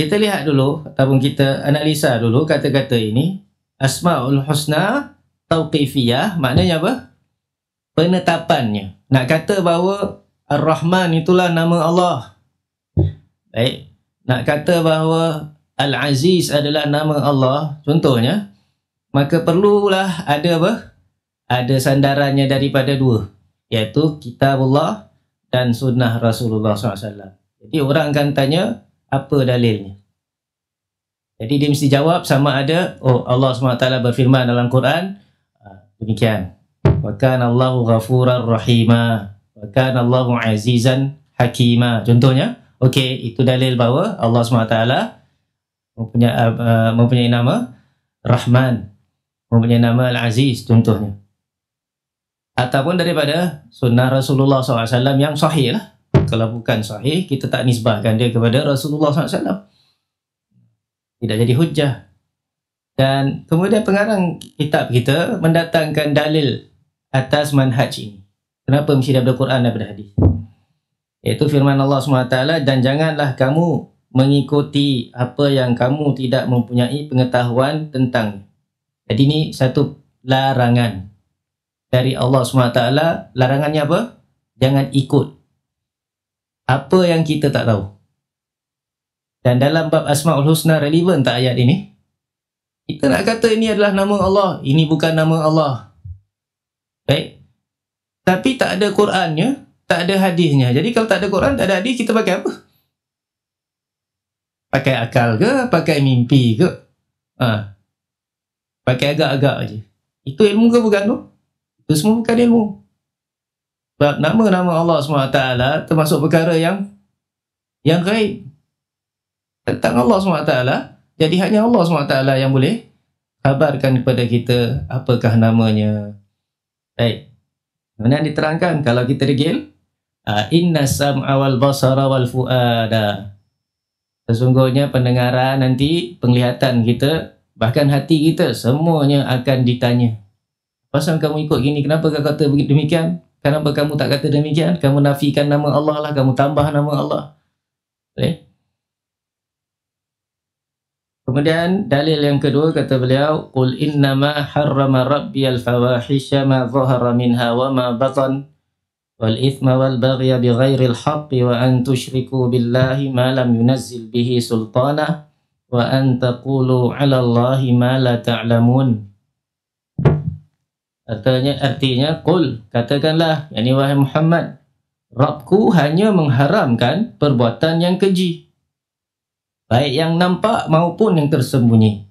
Kita lihat dulu, ataupun kita analisa dulu kata-kata ini. Asma'ul Husna tauqifiyah, maknanya apa? Penetapannya. Nak kata bahawa Ar-Rahman itulah nama Allah. Baik. Nak kata bahawa Al-Aziz adalah nama Allah, contohnya, maka perlulah ada apa? Ada sandarannya daripada dua, iaitu Kitabullah dan Sunnah Rasulullah SAW. Jadi orang akan tanya, apa dalilnya? Jadi dia mesti jawab sama ada, oh Allah SWT berfirman dalam Quran, demikian. Wa kana Allahu ghafurar rahima. Wa kana Allahu azizan hakima. Contohnya, okey, itu dalil bahawa Allah SWT mempunyai nama Rahman, mempunyai nama Al-Aziz contohnya. Ataupun daripada sunnah Rasulullah SAW yang sahih lah. Kalau bukan sahih, kita tak nisbahkan dia kepada Rasulullah SAW. Tidak jadi hujjah. Dan kemudian pengarang kitab kita mendatangkan dalil atas manhaj ini. Kenapa mesti daripada Quran daripada hadis? Iaitu firman Allah SWT, dan janganlah kamu mengikuti apa yang kamu tidak mempunyai pengetahuan tentang. Jadi ini satu larangan dari Allah SWT. Larangannya apa? Jangan ikut apa yang kita tak tahu. Dan dalam bab Asma'ul Husna relevan tak ayat ini? Kita nak kata ini adalah nama Allah, ini bukan nama Allah. Baik. Tapi tak ada Qurannya, tak ada hadisnya. Jadi kalau tak ada Quran, tak ada hadis, kita pakai apa? Pakai akal ke? Pakai mimpi ke? Pakai agak-agak je. Itu ilmu ke bukan tu? Itu semua bukan ilmu. Sebab nama-nama Allah SWT termasuk perkara yang gaib tentang Allah SWT. Jadi hanya Allah SWT yang boleh khabarkan kepada kita apakah namanya. Baik. Kemudian diterangkan kalau kita degil, inna sam'a wal basara wal fu'ada. Sesungguhnya pendengaran nanti, penglihatan kita, bahkan hati kita, semuanya akan ditanya. Pasal kamu ikut gini, kenapa kau kata demikian? Kenapa kamu tak kata demikian? Kamu nafikan nama Allah lah, kamu tambah nama Allah. Boleh? Kemudian dalil yang kedua kata beliau, qul innama harrama rabbiyal fawahisha ma dhahara minha wa ma batan wal ithma wal baghya bighairil haqqi wa an tusyriku billahi ma lam yunazzil bihi sultana wa an taqulu 'ala Allahi ma la ta'lamun. Artinya qul, katakanlah, yakni wahai Muhammad, Rabbku hanya mengharamkan perbuatan yang keji, baik yang nampak maupun yang tersembunyi,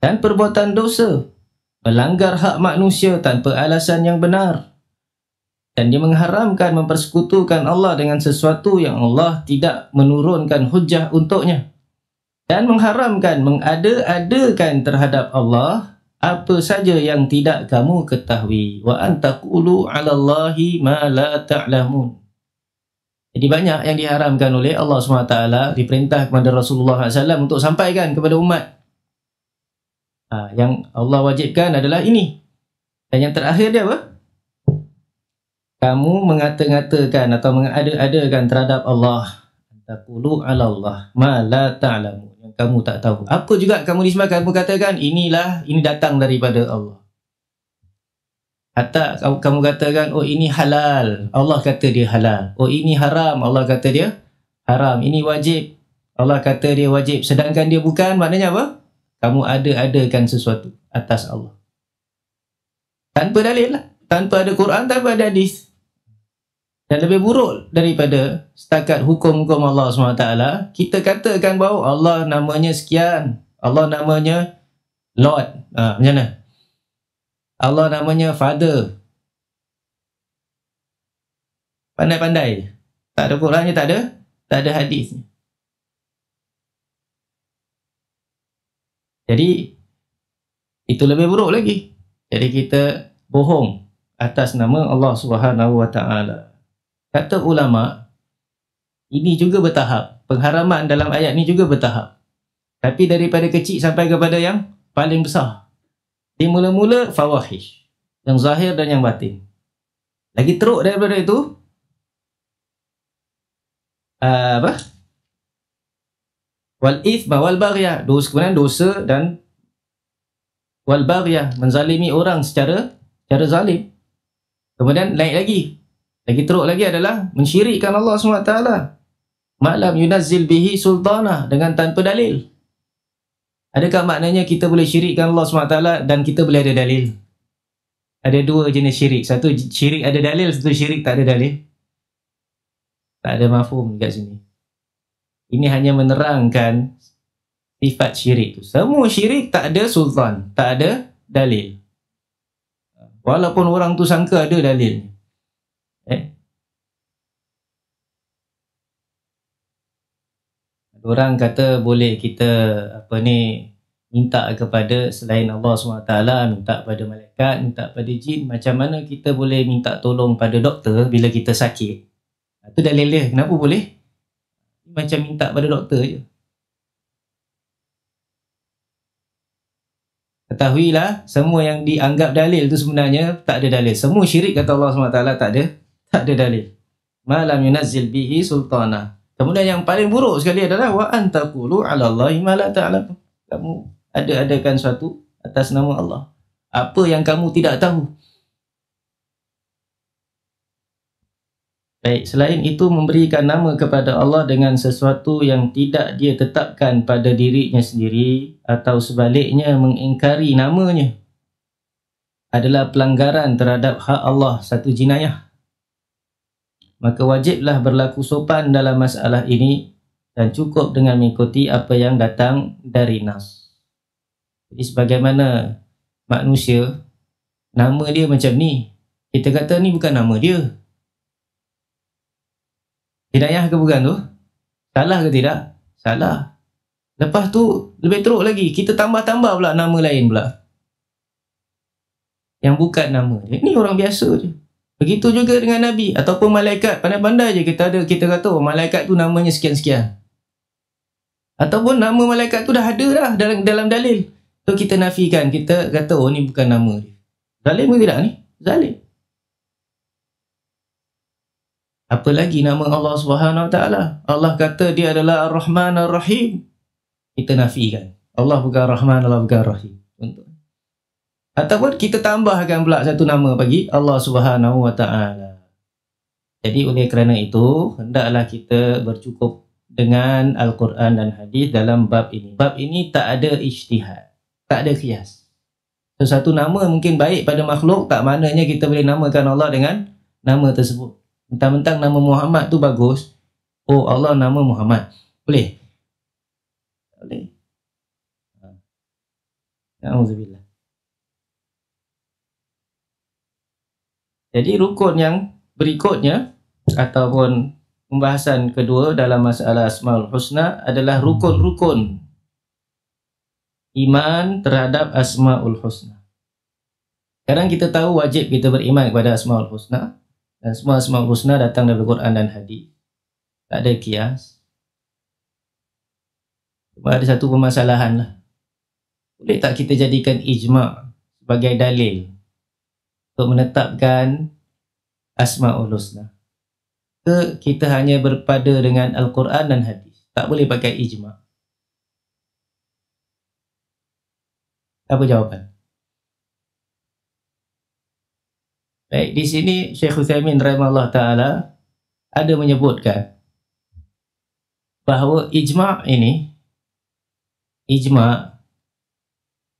dan perbuatan dosa, melanggar hak manusia tanpa alasan yang benar. Dan dia mengharamkan mempersekutukan Allah dengan sesuatu yang Allah tidak menurunkan hujah untuknya. Dan mengharamkan mengada-adakan terhadap Allah apa saja yang tidak kamu ketahui. Wa antaqulu 'ala Allahi ma la ta'lamun. Jadi banyak yang diharamkan oleh Allah SWT, diperintah kepada Rasulullah SAW untuk sampaikan kepada umat. Yang Allah wajibkan adalah ini. Dan yang terakhir dia apa? Kamu mengata-ngatakan atau mengada-adakan terhadap Allah. Taqulu 'ala Allah ma la ta'lamun. Yang kamu tak tahu. Apa juga kamu disebabkan, kamu katakan ini datang daripada Allah. Atau kamu katakan, oh ini halal, Allah kata dia halal. Oh ini haram, Allah kata dia haram. Ini wajib, Allah kata dia wajib. Sedangkan dia bukan, maknanya apa? Kamu ada-adakan sesuatu atas Allah. Tanpa dalil lah. Tanpa ada Quran, tanpa ada hadis. Dan lebih buruk daripada setakat hukum-hukum Allah SWT, kita katakan bahawa Allah namanya sekian, Allah namanya Lord. Macam mana? Allah namanya Father. Pandai-pandai. Tak ada Qurannya, tak ada hadisnya. Jadi itu lebih buruk lagi. Jadi kita bohong atas nama Allah SWT. Kata ulama, ini juga bertahap. Pengharaman dalam ayat ini juga bertahap. Tapi daripada kecil sampai kepada yang paling besar. Di mula-mula fawahish, yang zahir dan yang batin. Lagi teruk daripada itu, wal ithma wal baghya, kemudian dosa, dan wal baghya, menzalimi orang secara zalim. Kemudian naik lagi teruk lagi adalah mensyirikkan Allah SWT. Ma'lam yunazzil bihi sultana, dengan tanpa dalil. Adakah maknanya kita boleh syirikkan Allah SWT dan kita boleh ada dalil? Ada dua jenis syirik. Satu syirik ada dalil, satu syirik tak ada dalil. Tak ada mafhum kat sini. Ini hanya menerangkan sifat syirik tu. Semua syirik tak ada sultan, tak ada dalil. Walaupun orang tu sangka ada dalil. Orang kata boleh kita minta kepada selain Allah SWT, minta pada malaikat, minta pada jin. Macam mana kita boleh minta tolong pada doktor bila kita sakit? Itu dalil dia. Kenapa boleh? Macam minta pada doktor je. Ketahuilah, semua yang dianggap dalil tu sebenarnya tak ada dalil. Semua syirik kata Allah SWT tak ada dalil. Ma lam yunazzil bihi sultana. Kemudian yang paling buruk sekali adalah wa antaqulu 'ala Allahi ma la ta'lamun. Kamu adakan suatu atas nama Allah apa yang kamu tidak tahu. Baik, selain itu memberikan nama kepada Allah dengan sesuatu yang tidak dia tetapkan pada dirinya sendiri atau sebaliknya mengingkari namanya adalah pelanggaran terhadap hak Allah, satu jinayah. Maka wajiblah berlaku sopan dalam masalah ini dan cukup dengan mengikuti apa yang datang dari nas. Jadi sebagaimana manusia, nama dia macam ni, kita kata ni bukan nama dia. Hidayah ke bukan tu? Salah ke tidak? Salah. Lepas tu lebih teruk lagi, kita tambah-tambah pula nama lain pula yang bukan nama dia. Ini orang biasa je. Begitu juga dengan Nabi ataupun malaikat. Pandai-pandai je kita kata malaikat tu namanya sekian-sekian. Ataupun nama malaikat tu dah ada dah dalam dalil. So kita nafikan, kita kata ni bukan nama dia. Zalim ke tidak ni? Zalim. Apalagi nama Allah SWT. Allah kata dia adalah Ar-Rahman Ar-Rahim. Kita nafikan. Allah bukan Rahman, Allah bukan Rahim. Untuk ataupun kita tambahkan pula satu nama bagi Allah Subhanahu Wa Taala. Jadi oleh kerana itu hendaklah kita bercukup dengan Al-Quran dan hadis dalam bab ini. Bab ini tak ada ijtihad, tak ada qiyas. Satu nama mungkin baik pada makhluk, tak maknanya kita boleh namakan Allah dengan nama tersebut. Mentang-mentang nama Muhammad tu bagus, oh Allah nama Muhammad, boleh? Boleh. Alhamdulillah. Jadi rukun yang berikutnya ataupun pembahasan kedua dalam masalah Asmaul Husna adalah rukun-rukun iman terhadap Asmaul Husna. Sekarang kita tahu wajib kita beriman kepada Asmaul Husna, dan semua Asmaul Husna datang dari Al-Quran dan hadis. Tak ada kias. Cuma ada satu permasalahan lah. Boleh tak kita jadikan ijma' sebagai dalil untuk menetapkan Asmaul Husna? Ke kita hanya berpada dengan Al-Quran dan hadis? Tak boleh pakai ijma'. Apa jawapan? Baik, di sini Syekh Utsaimin rahimahullah ta'ala ada menyebutkan bahawa ijma' ini, ijma'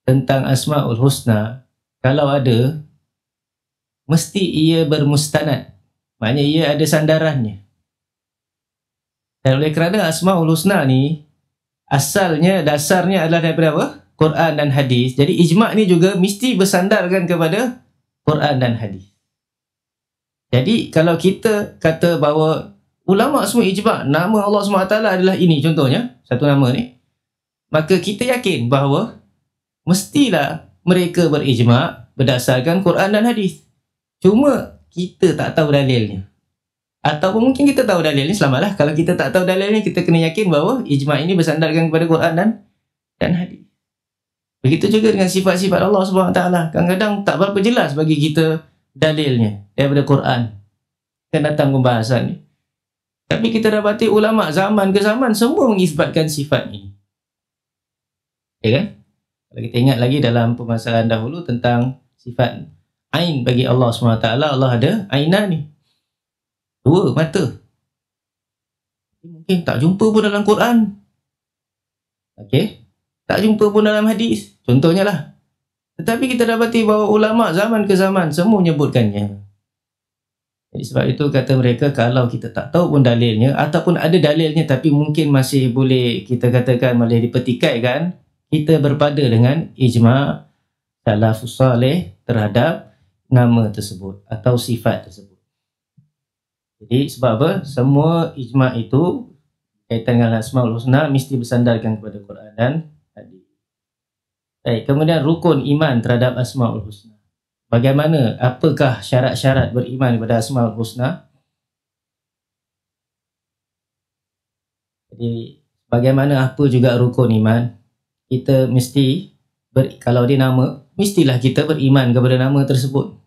tentang Asmaul Husna, kalau ada, mesti ia bermustanad. Maknanya ia ada sandarannya. Dan oleh kerana Asmaul Husna ni asalnya, dasarnya adalah daripada apa? Quran dan hadis. Jadi ijma' ni juga mesti bersandarkan kepada Quran dan hadis. Jadi kalau kita kata bahawa ulama semua ijma' nama Allah SWT adalah ini, contohnya satu nama ni, maka kita yakin bahawa mestilah mereka berijma' berdasarkan Quran dan hadis. Cuma kita tak tahu dalilnya. Ataupun mungkin kita tahu dalilnya, selamatlah. Kalau kita tak tahu dalilnya, kita kena yakin bahawa ijma' ini bersandarkan kepada Quran dan hadis. Begitu juga dengan sifat-sifat Allah SWT. Kadang-kadang tak berapa jelas bagi kita dalilnya daripada Quran. Akan datang pembahasan ni. Tapi kita dapati ulama' zaman ke zaman semua mengisbatkan sifat ini. Ya kan? Kalau kita ingat lagi dalam permasalahan dahulu tentang sifat Ain bagi Allah SWT, Allah ada Ainan ni, dua mata. Mungkin tak jumpa pun dalam Quran. Okey, tak jumpa pun dalam hadis. Contohnya lah. Tetapi kita dapati bahawa ulama' zaman ke zaman semua menyebutkannya. Jadi sebab itu kata mereka, kalau kita tak tahu pun dalilnya, ataupun ada dalilnya tapi mungkin masih boleh kita katakan boleh dipetikaikan, kita berpada dengan ijma' salafus salih terhadap nama tersebut atau sifat tersebut. Jadi sebab apa? Semua ijma' itu kaitan dengan Asmaul Husna mesti bersandarkan kepada Quran dan hadis. Baik, kemudian rukun iman terhadap Asmaul Husna. Bagaimana? Apakah syarat-syarat beriman kepada Asmaul Husna? Jadi bagaimana apa juga rukun iman? Kita mesti kalau dia nama, mestilah kita beriman kepada nama tersebut.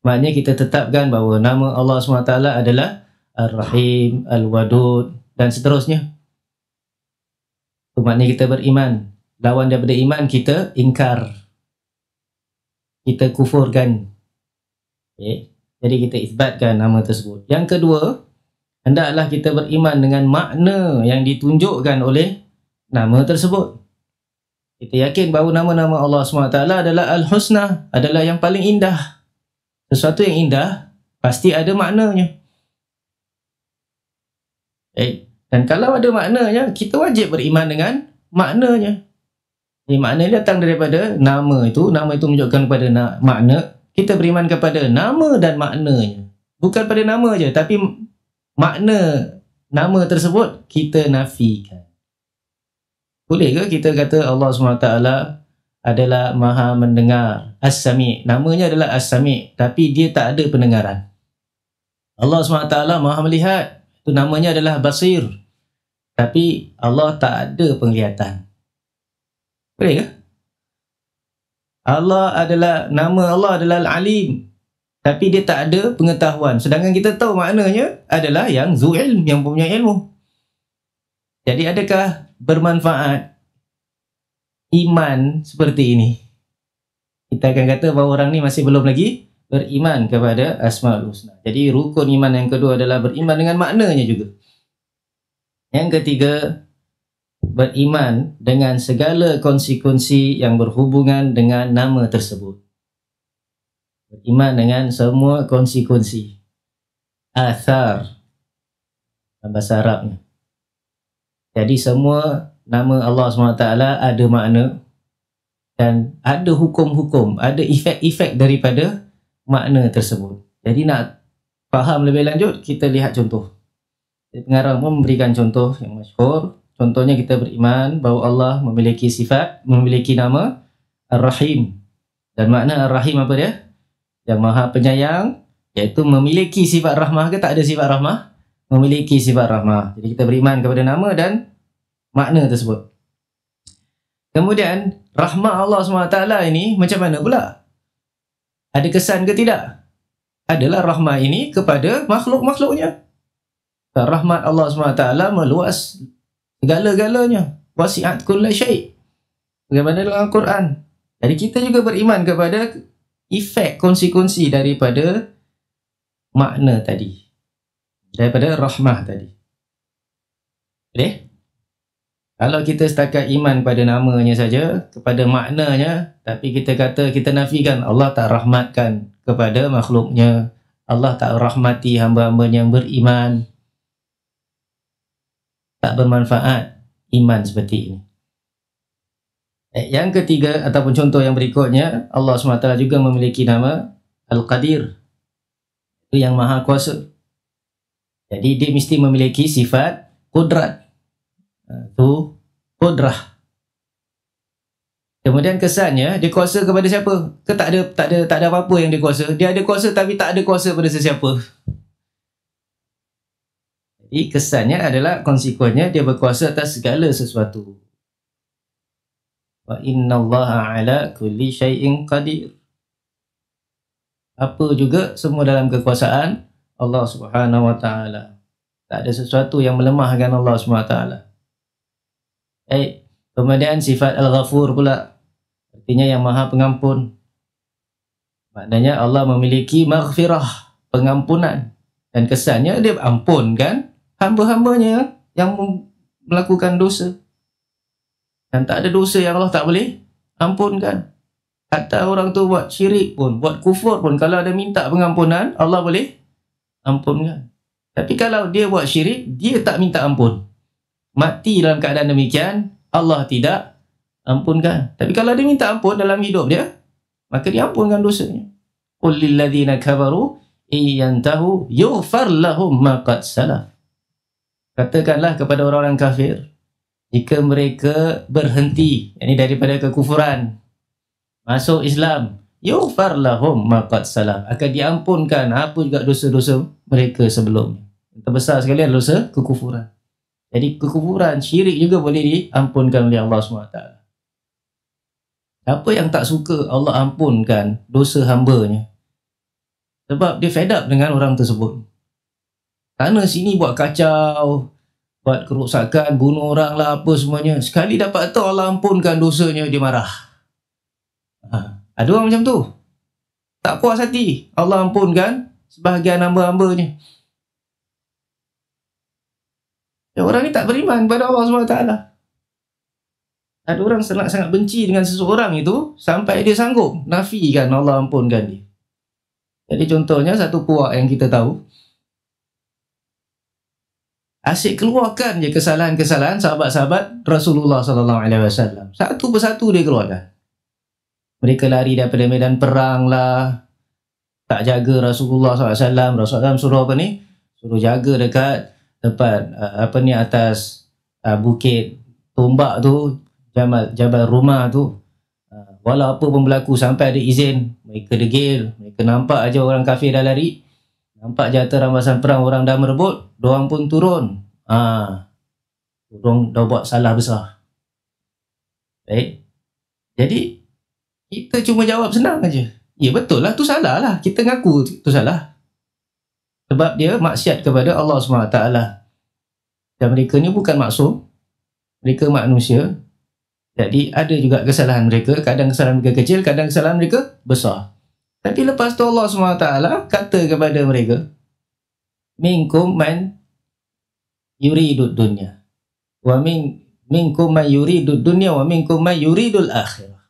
Maknanya kita tetapkan bahawa nama Allah SWT adalah Ar-Rahim, Al-Wadud dan seterusnya. Itu maknanya kita beriman. Lawan daripada iman kita ingkar. Kita kufurkan. Okay. Jadi kita isbatkan nama tersebut. Yang kedua, hendaklah kita beriman dengan makna yang ditunjukkan oleh nama tersebut. Kita yakin bahawa nama-nama Allah SWT adalah Al-Husna, adalah yang paling indah. Sesuatu yang indah pasti ada maknanya. Dan kalau ada maknanya, kita wajib beriman dengan maknanya. Jadi makna datang daripada nama itu menunjukkan kepada makna. Kita beriman kepada nama dan maknanya. Bukan pada nama je, tapi makna nama tersebut kita nafikan. Boleh ke kita kata Allah SWT adalah maha mendengar, As-Sami', namanya adalah As-Sami', tapi dia tak ada pendengaran. Allah SWT maha melihat, itu namanya adalah Basir, tapi Allah tak ada penglihatan. Boleh ke? Nama Allah adalah Al-Alim, tapi dia tak ada pengetahuan, sedangkan kita tahu maknanya adalah yang Zu-Ilm, yang punya ilmu. Jadi adakah bermanfaat iman seperti ini? Kita akan kata bahawa orang ni masih belum lagi beriman kepada Asmaul Husna. Jadi rukun iman yang kedua adalah beriman dengan maknanya juga. Yang ketiga, beriman dengan segala konsekuensi yang berhubungan dengan nama tersebut. Beriman dengan semua konsekuensi. Athar dalam bahasa Arabnya. Jadi semua nama Allah SWT ada makna dan ada hukum-hukum, ada efek-efek daripada makna tersebut. Jadi nak faham lebih lanjut, kita lihat contoh. Pengarang pun memberikan contoh yang masyhur. Contohnya kita beriman bahawa Allah memiliki sifat, memiliki nama Ar-Rahim. Dan makna Ar-Rahim apa dia? Yang maha penyayang, iaitu memiliki sifat rahmah ke tak ada sifat rahmah? Memiliki sifat rahmah. Jadi kita beriman kepada nama dan makna tersebut. Kemudian rahmah Allah SWT ini macam mana pula? Ada kesan ke tidak? Adalah rahmah ini kepada makhluk-makhluknya. Rahmat Allah SWT meluas segala-galanya. Wasi'at kulla syai'. Bagaimana dalam Al-Quran. Jadi kita juga beriman kepada efek konsekuensi daripada makna tadi. Daripada rahmah tadi. Boleh? Kalau kita setakat iman pada namanya saja, kepada maknanya, tapi kita kata, kita nafikan Allah tak rahmatkan kepada makhluknya, Allah tak rahmati hamba-hambanya yang beriman, tak bermanfaat iman seperti ini. Yang ketiga ataupun contoh yang berikutnya, Allah SWT juga memiliki nama Al-Qadir, itu yang maha kuasa. Jadi dia mesti memiliki sifat kudrat. Itu kudrah. Kemudian kesannya dia kuasa kepada siapa? Ke tak ada apa-apa yang dia kuasa. Dia ada kuasa tapi tak ada kuasa pada sesiapa. Jadi kesannya adalah konsekuennya dia berkuasa atas segala sesuatu. Wa innallaha ala kulli syai'in qadir. Apa juga semua dalam kekuasaan Allah Subhanahu wa taala. Tak ada sesuatu yang melemahkan Allah Subhanahu wa taala. Kemudian sifat Al-Ghafur pula, artinya yang maha pengampun. Maknanya Allah memiliki maghfirah, pengampunan, dan kesannya dia ampunkan hamba-hambanya yang melakukan dosa, dan tak ada dosa yang Allah tak boleh ampunkan. Hatta orang tu buat syirik pun, buat kufur pun, kalau ada minta pengampunan, Allah boleh ampunkan. Tapi kalau dia buat syirik, dia tak minta ampun, mati dalam keadaan demikian, Allah tidak ampunkan. Tapi kalau dia minta ampun dalam hidup dia, maka dia ampunkan dosanya. qul lil ladzina kafaru iyantahu yughfar lahum ma qad salaf. Katakanlah kepada orang-orang kafir, jika mereka berhenti yakni daripada kekufuran, masuk Islam, yughfar lahum ma qad salaf, akan diampunkan apa juga dosa-dosa mereka sebelumnya. Yang terbesar sekali adalah dosa kekufuran. Jadi kekufuran, syirik juga boleh diampunkan oleh Allah SWT. Siapa yang tak suka Allah ampunkan dosa hambanya? Sebab dia fed up dengan orang tersebut. Sana sini buat kacau, buat kerosakan, bunuh orang lah, apa semuanya. Sekali dapat tahu Allah ampunkan dosanya, dia marah. Ada orang macam tu. Tak puas hati Allah ampunkan sebahagian hamba-hambanya. Ya, orang ni tak beriman kepada Allah SWT. Ada orang sangat benci dengan seseorang itu sampai dia sanggup nafikan Allah ampunkan dia. Jadi contohnya satu puak yang kita tahu, asyik keluarkan je kesalahan-kesalahan sahabat-sahabat Rasulullah SAW. Satu persatu dia keluarkan. Mereka lari daripada medan perang lah, tak jaga Rasulullah SAW. Rasulullah SAW suruh apa ni? Suruh jaga dekat tempat atas bukit tombak tu, Jabal Rumah tu. Walau apa pun berlaku, sampai ada izin, mereka degil. Mereka nampak aja orang kafir dah lari, nampak jata rampasan perang, orang dah merebut, diorang pun turun. Diorang dah buat salah besar. Baik. Jadi kita cuma jawab senang aja. Ya betul lah, tu salah lah. Kita ngaku tu salah. Sebab dia maksiat kepada Allah SWT. Dan mereka ni bukan maksum. Mereka manusia. Jadi ada juga kesalahan mereka. Kadang kesalahan mereka kecil, kadang kesalahan mereka besar. Tapi lepas tu Allah SWT kata kepada mereka, minkum man yuridud dunya wa minkum man yuridud dunya wa minkum man yuridul akhirah.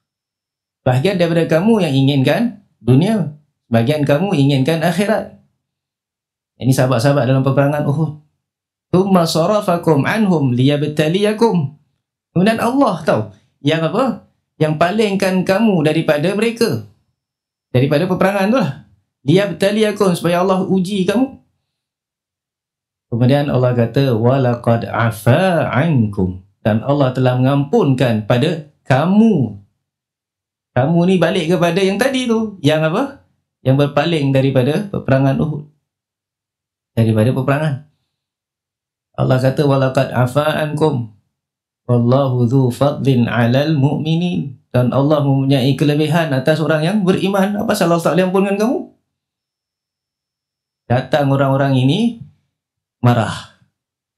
Bahagian daripada kamu yang inginkan dunia, bahagian kamu inginkan akhirat. Ini sahabat-sahabat dalam peperangan Uhud. Thumma sarafakum anhum liyabtaliyakum. Kemudian Allah tahu yang apa? Yang palingkan kamu daripada mereka, daripada peperangan tu lah. Liyabtaliyakum, supaya Allah uji kamu. Kemudian Allah kata walaqad afa ankum, dan Allah telah mengampunkan pada kamu. Kamu ni balik kepada yang tadi tu, yang apa? Yang berpaling daripada peperangan Uhud, daripada peperangan. Allah kata walaqad afa ankum wallahu dzu fadlin 'alal mu'minin, dan Allah mempunyai kelebihan atas orang yang beriman. Apa salah Allah tak ampunkan kamu? Datang orang-orang ini marah.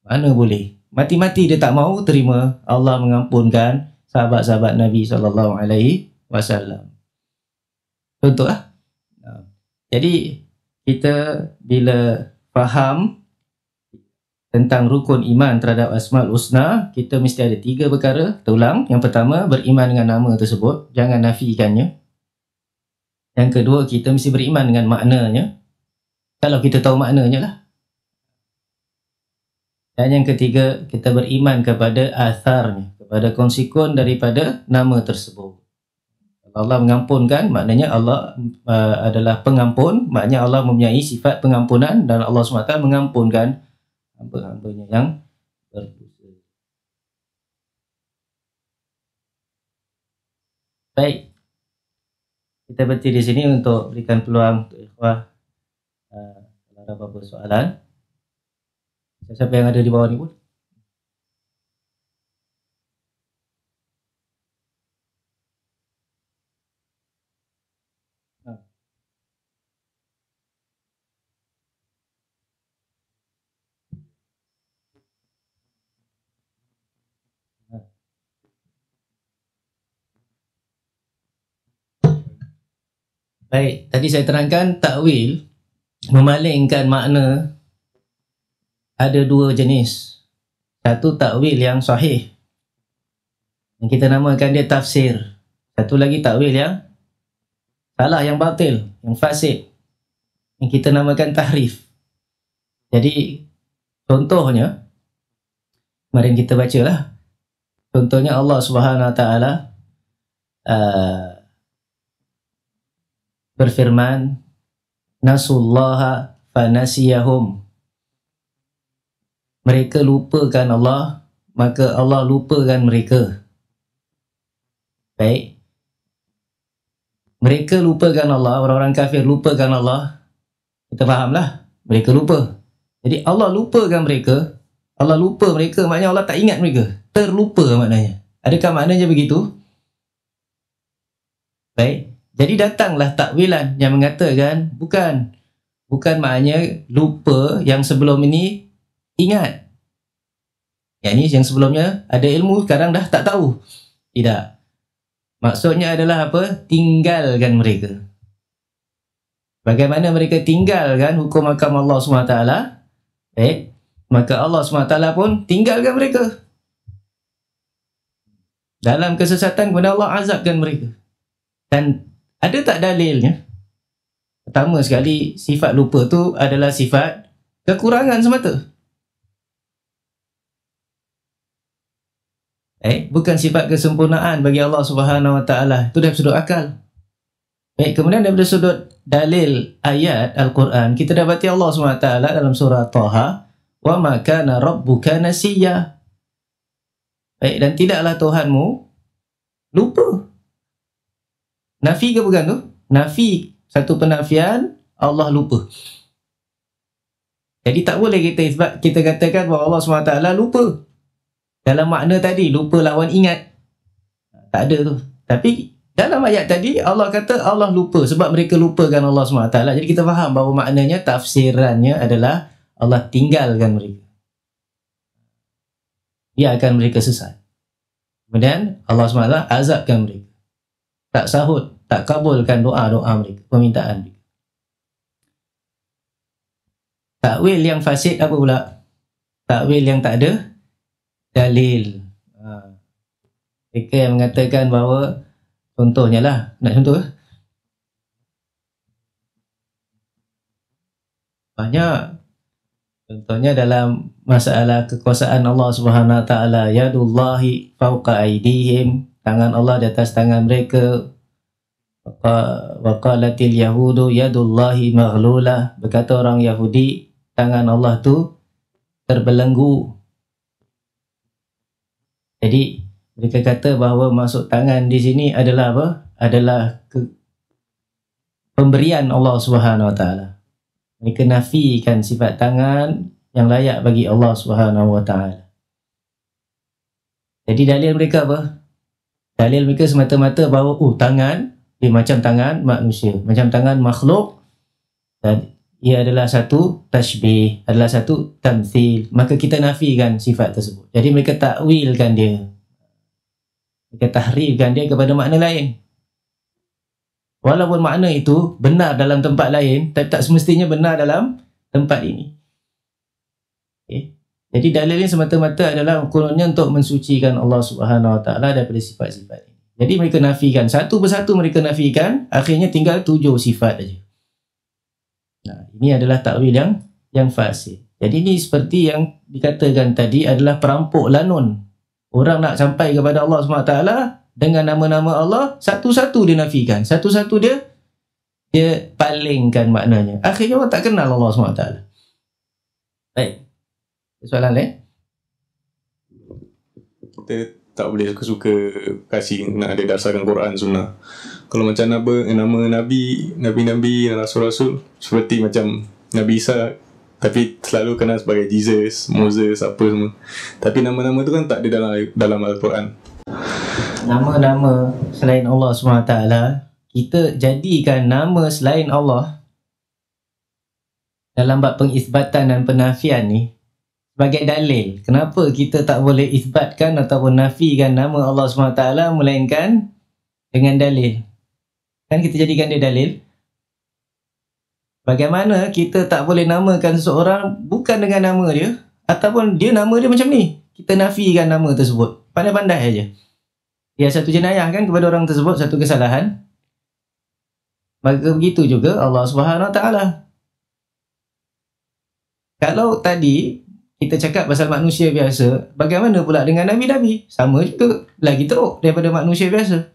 Mana boleh? Mati-mati dia tak mau terima Allah mengampunkan sahabat-sahabat Nabi SAW. Contoh lah. Jadi kita bila faham tentang rukun iman terhadap Asmaul Husna, kita mesti ada 3 perkara. Kita ulang. Yang pertama, beriman dengan nama tersebut, jangan nafikannya. Yang kedua, kita mesti beriman dengan maknanya, kalau kita tahu maknanya lah. Dan yang ketiga, kita beriman kepada atharnya, kepada konsekuen daripada nama tersebut. Allah mengampunkan, maknanya Allah adalah pengampun, maknanya Allah mempunyai sifat pengampunan, dan Allah SWT mengampunkan hamba-hambanya yang berdosa. Baik, kita berhenti di sini untuk berikan peluang untuk ikhwah kalau ada apa-apa soalan. Siapa yang ada di bawah ni pun. Baik, tadi saya terangkan takwil memalingkan makna ada 2 jenis. Satu takwil yang sahih, yang kita namakan dia tafsir. Satu lagi takwil yang salah, yang batil, yang fasid, yang kita namakan tahrif. Jadi contohnya kemarin kita bacalah. Contohnya Allah Subhanahu Wa Taala berfirman nasullaha fanasiyahum. Mereka lupakan Allah, maka Allah lupakan mereka. Baik. Mereka lupakan Allah, orang-orang kafir lupakan Allah. Kita fahamlah, mereka lupa. Jadi Allah lupakan mereka. Allah lupa mereka, maknanya Allah tak ingat mereka. Terlupa maknanya. Adakah maknanya begitu? Baik. Jadi datanglah takwilan yang mengatakan bukan maknanya lupa yang sebelum ini ingat. Yang ni yang sebelumnya ada ilmu, sekarang dah tak tahu. Tidak. Maksudnya adalah apa? Tinggalkan mereka. Bagaimana mereka tinggalkan hukum hakam Allah SWT, maka Allah SWT pun tinggalkan mereka. Dalam kesesatan kepada Allah, azabkan mereka. Dan ada tak dalilnya? Pertama sekali, sifat lupa tu adalah sifat kekurangan semata. Bukan sifat kesempurnaan bagi Allah Subhanahu Wa Taala. Itu dari sudut akal. Kemudian daripada sudut dalil ayat Al-Quran, kita dapati Allah SWT dalam surah Taha, wa ma kana rabbuka nasiya. Dan tidaklah Tuhanmu lupa. Nafi ke bukan tu? Nafi, satu penafian, Allah lupa. Jadi tak boleh kita katakan bahawa Allah SWT lupa. Dalam makna tadi, lupa lawan ingat. Tak ada tu. Tapi dalam ayat tadi, Allah kata Allah lupa sebab mereka lupakan Allah SWT. Jadi kita faham bahawa maknanya, tafsirannya adalah Allah tinggalkan mereka. Dia akan mereka sesat. Kemudian Allah SWT azabkan mereka. Tak sahut, tak kabulkan doa-doa mereka, permintaan mereka. Takwil yang fasid apa pula? Takwil yang tak ada dalil. Mereka yang mengatakan bahawa, contohnya lah, nak contoh ke? Banyak. Contohnya dalam masalah kekuasaan Allah Subhanahu Wa Taala, yadullahi fawqa aydihim, tangan Allah di atas tangan mereka. Wa qalatil yahudu yadullahi maghlulah, berkata orang Yahudi, tangan Allah tu terbelenggu. Jadi mereka kata bahawa masuk tangan di sini adalah apa? Adalah pemberian Allah Subhanahu Wa Taala. Mereka nafikan sifat tangan yang layak bagi Allah Subhanahu Wa Taala. Jadi dalil mereka apa? Dalil mereka semata-mata bahawa tangan dia macam tangan manusia, macam tangan makhluk, dan ia adalah satu tashbih, adalah satu tamthil. Maka kita nafikan sifat tersebut. Jadi mereka takwilkan dia. Mereka tahrifkan dia kepada makna lain. Walaupun makna itu benar dalam tempat lain, tapi tak semestinya benar dalam tempat ini. Jadi dalilnya semata-mata adalah kononnya untuk mensucikan Allah Subhanahu Wa Taala daripada sifat-sifat ini. Jadi mereka nafikan, satu persatu mereka nafikan, akhirnya tinggal 7 sifat saja. Nah, ini adalah takwil yang fasid. Jadi ini seperti yang dikatakan tadi adalah perampok lanun. Orang nak sampai kepada Allah SWT dengan nama-nama Allah, satu-satu dia nafikan, satu-satu dia palingkan maknanya. Akhirnya orang tak kenal Allah SWT. Baik. Soalan lain? Kita tak boleh suka-suka kasih nak ada dasarkan Quran sunnah. Kalau macam nama Nabi, Nabi-Nabi dan Rasul-Rasul, seperti macam Nabi Isa, tapi selalu kenal sebagai Jesus, Moses, apa semua. Tapi nama-nama tu kan tak ada dalam Al-Quran. Nama-nama selain Allah SWT, kita jadikan nama selain Allah dalam bab pengisbatan dan penafian ni sebagai dalil. Kenapa kita tak boleh isbatkan ataupun nafikan nama Allah SWT melainkan dengan dalil? Kan kita jadikan dia dalil. Bagaimana kita tak boleh namakan seseorang bukan dengan nama dia, ataupun dia nama dia macam ni, kita nafikan nama tersebut. Pandai-pandai aja. Ya, satu jenayah kan kepada orang tersebut, satu kesalahan. Maka begitu juga Allah Subhanahu Wa Taala. Kalau tadi kita cakap pasal manusia biasa, bagaimana pula dengan Nabi-Nabi? Sama juga, lagi teruk daripada manusia biasa.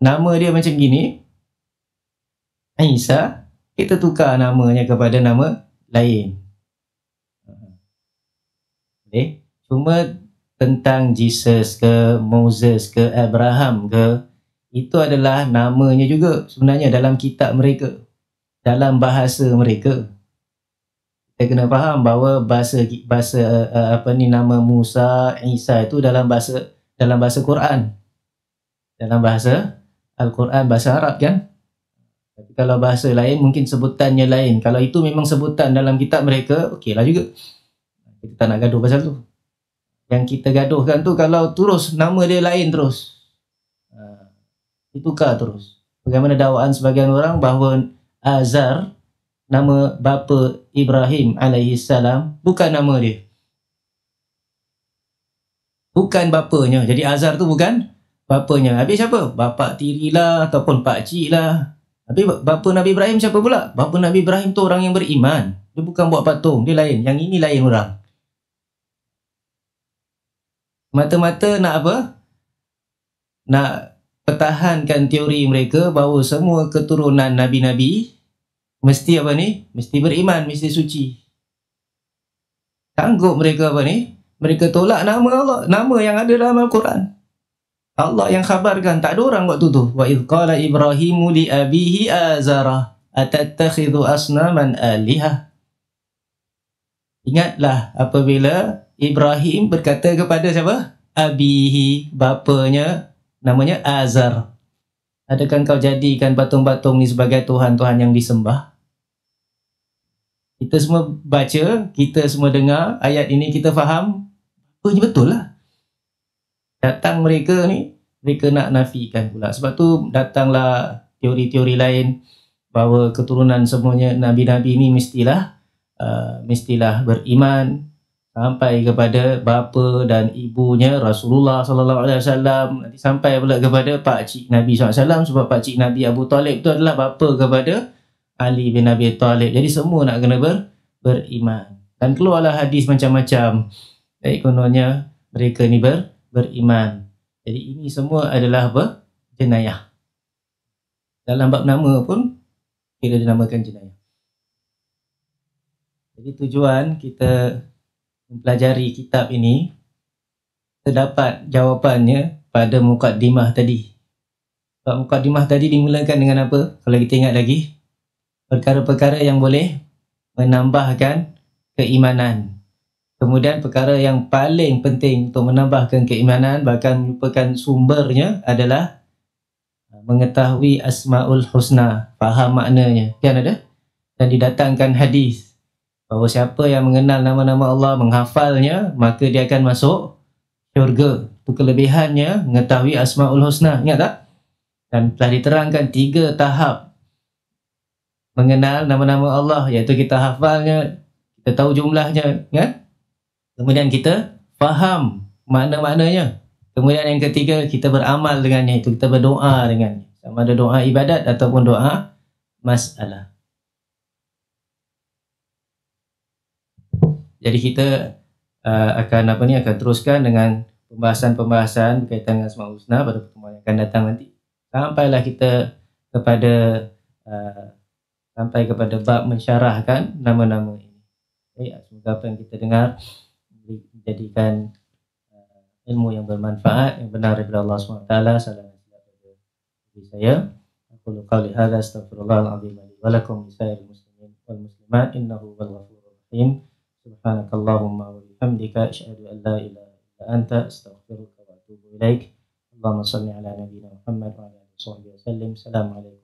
Nama dia macam gini, Isa, kita tukar namanya kepada nama lain. Okay. Cuma tentang Jesus ke, Moses ke, Abraham ke, itu adalah namanya juga sebenarnya dalam kitab mereka, dalam bahasa mereka. Kita kena faham bahawa nama Musa, Isa itu dalam bahasa Quran, dalam bahasa Al-Quran, bahasa Arab kan. Tapi kalau bahasa lain mungkin sebutannya lain. Kalau itu memang sebutan dalam kitab mereka, okeylah juga. Kita tak nak gaduh pasal tu. Yang kita gaduhkan tu kalau terus nama dia lain terus, ditukar terus. Bagaimana dakwaan sebagian orang bahawa Azar, nama bapa Ibrahim alaihissalam, bukan nama dia, bukan bapanya. Jadi Azar tu bukan bapanya. Habis siapa? Bapa tiri lah ataupun pakcik lah. Tapi bapa Nabi Ibrahim siapa pula? Bapa Nabi Ibrahim tu orang yang beriman. Dia bukan buat patung, dia lain. Yang ini lain orang. Mata-mata nak apa? Nak pertahankan teori mereka bahawa semua keturunan Nabi-Nabi mesti apa ni? Mesti beriman, mesti suci. Sanggup mereka apa ni? Mereka tolak nama Allah, nama yang ada dalam Al-Quran. Allah yang khabarkan, tak ada orang waktu tu. Wa idh qala Ibrahimu li abihi azara atattakhidhu asnaman alihah. Ingatlah apabila Ibrahim berkata kepada siapa? Abihi, bapanya, namanya Azar. Adakah kau jadikan patung-patung ni sebagai Tuhan-Tuhan yang disembah? Kita semua baca, kita semua dengar ayat ini, kita faham, ini betul lah. Datang mereka ni, mereka nak nafikan pula. Sebab tu datanglah teori-teori lain bahawa keturunan semuanya Nabi-Nabi ni mestilah beriman sampai kepada bapa dan ibunya Rasulullah sallallahu alaihi wasallam, nanti sampai pula kepada pakcik Nabi sallallahu alaihi wasallam, sebab pakcik Nabi Abu Talib tu adalah bapa kepada Ali bin Abi Talib. Jadi semua nak kena beriman. Dan keluarlah hadis macam-macam. Kononnya mereka ni beriman. Jadi ini semua adalah apa? Jenayah. Dalam bab nama pun kira dinamakan jenayah. Jadi tujuan kita mempelajari kitab ini, terdapat jawapannya pada mukaddimah tadi. Sebab mukaddimah tadi dimulakan dengan apa? Kalau kita ingat lagi, perkara-perkara yang boleh menambahkan keimanan. Kemudian perkara yang paling penting untuk menambahkan keimanan, bahkan merupakan sumbernya, adalah mengetahui Asmaul Husna, faham maknanya. Kan ada? Dan didatangkan hadis bahawa siapa yang mengenal nama-nama Allah, menghafalnya, maka dia akan masuk syurga. Itu kelebihannya mengetahui Asmaul Husna. Ingat tak? Dan telah diterangkan 3 tahap mengenal nama-nama Allah, iaitu kita hafalnya, kita tahu jumlahnya, kan? Kemudian kita faham makna-maknanya. Kemudian yang ketiga, kita beramal dengannya, itu kita berdoa dengannya. Sama ada doa ibadat ataupun doa masalah. Jadi kita akan teruskan dengan pembahasan-pembahasan berkaitan dengan Asmaul Husna pada pertemuan yang akan datang nanti. Sampailah kita sampai kepada bab mensyarahkan nama-nama ini. Okay, semoga apa yang kita dengar menjadikan ilmu yang bermanfaat, yang benar daripada Allah SWT. Salam dari saya. Aku qali hadza astaghfirullahal azim li wa lakum lisairil muslimin wal muslimat innahu wal ghafurur rahim. Subhanakallahumma wa bihamdika asyhadu an la ilaha illa anta astaghfiruka wa atubu ilaik. Allahumma shalli ala nabiyyina Muhammad wa ala alihi wa sahbihi wasallim. Assalamualaikum.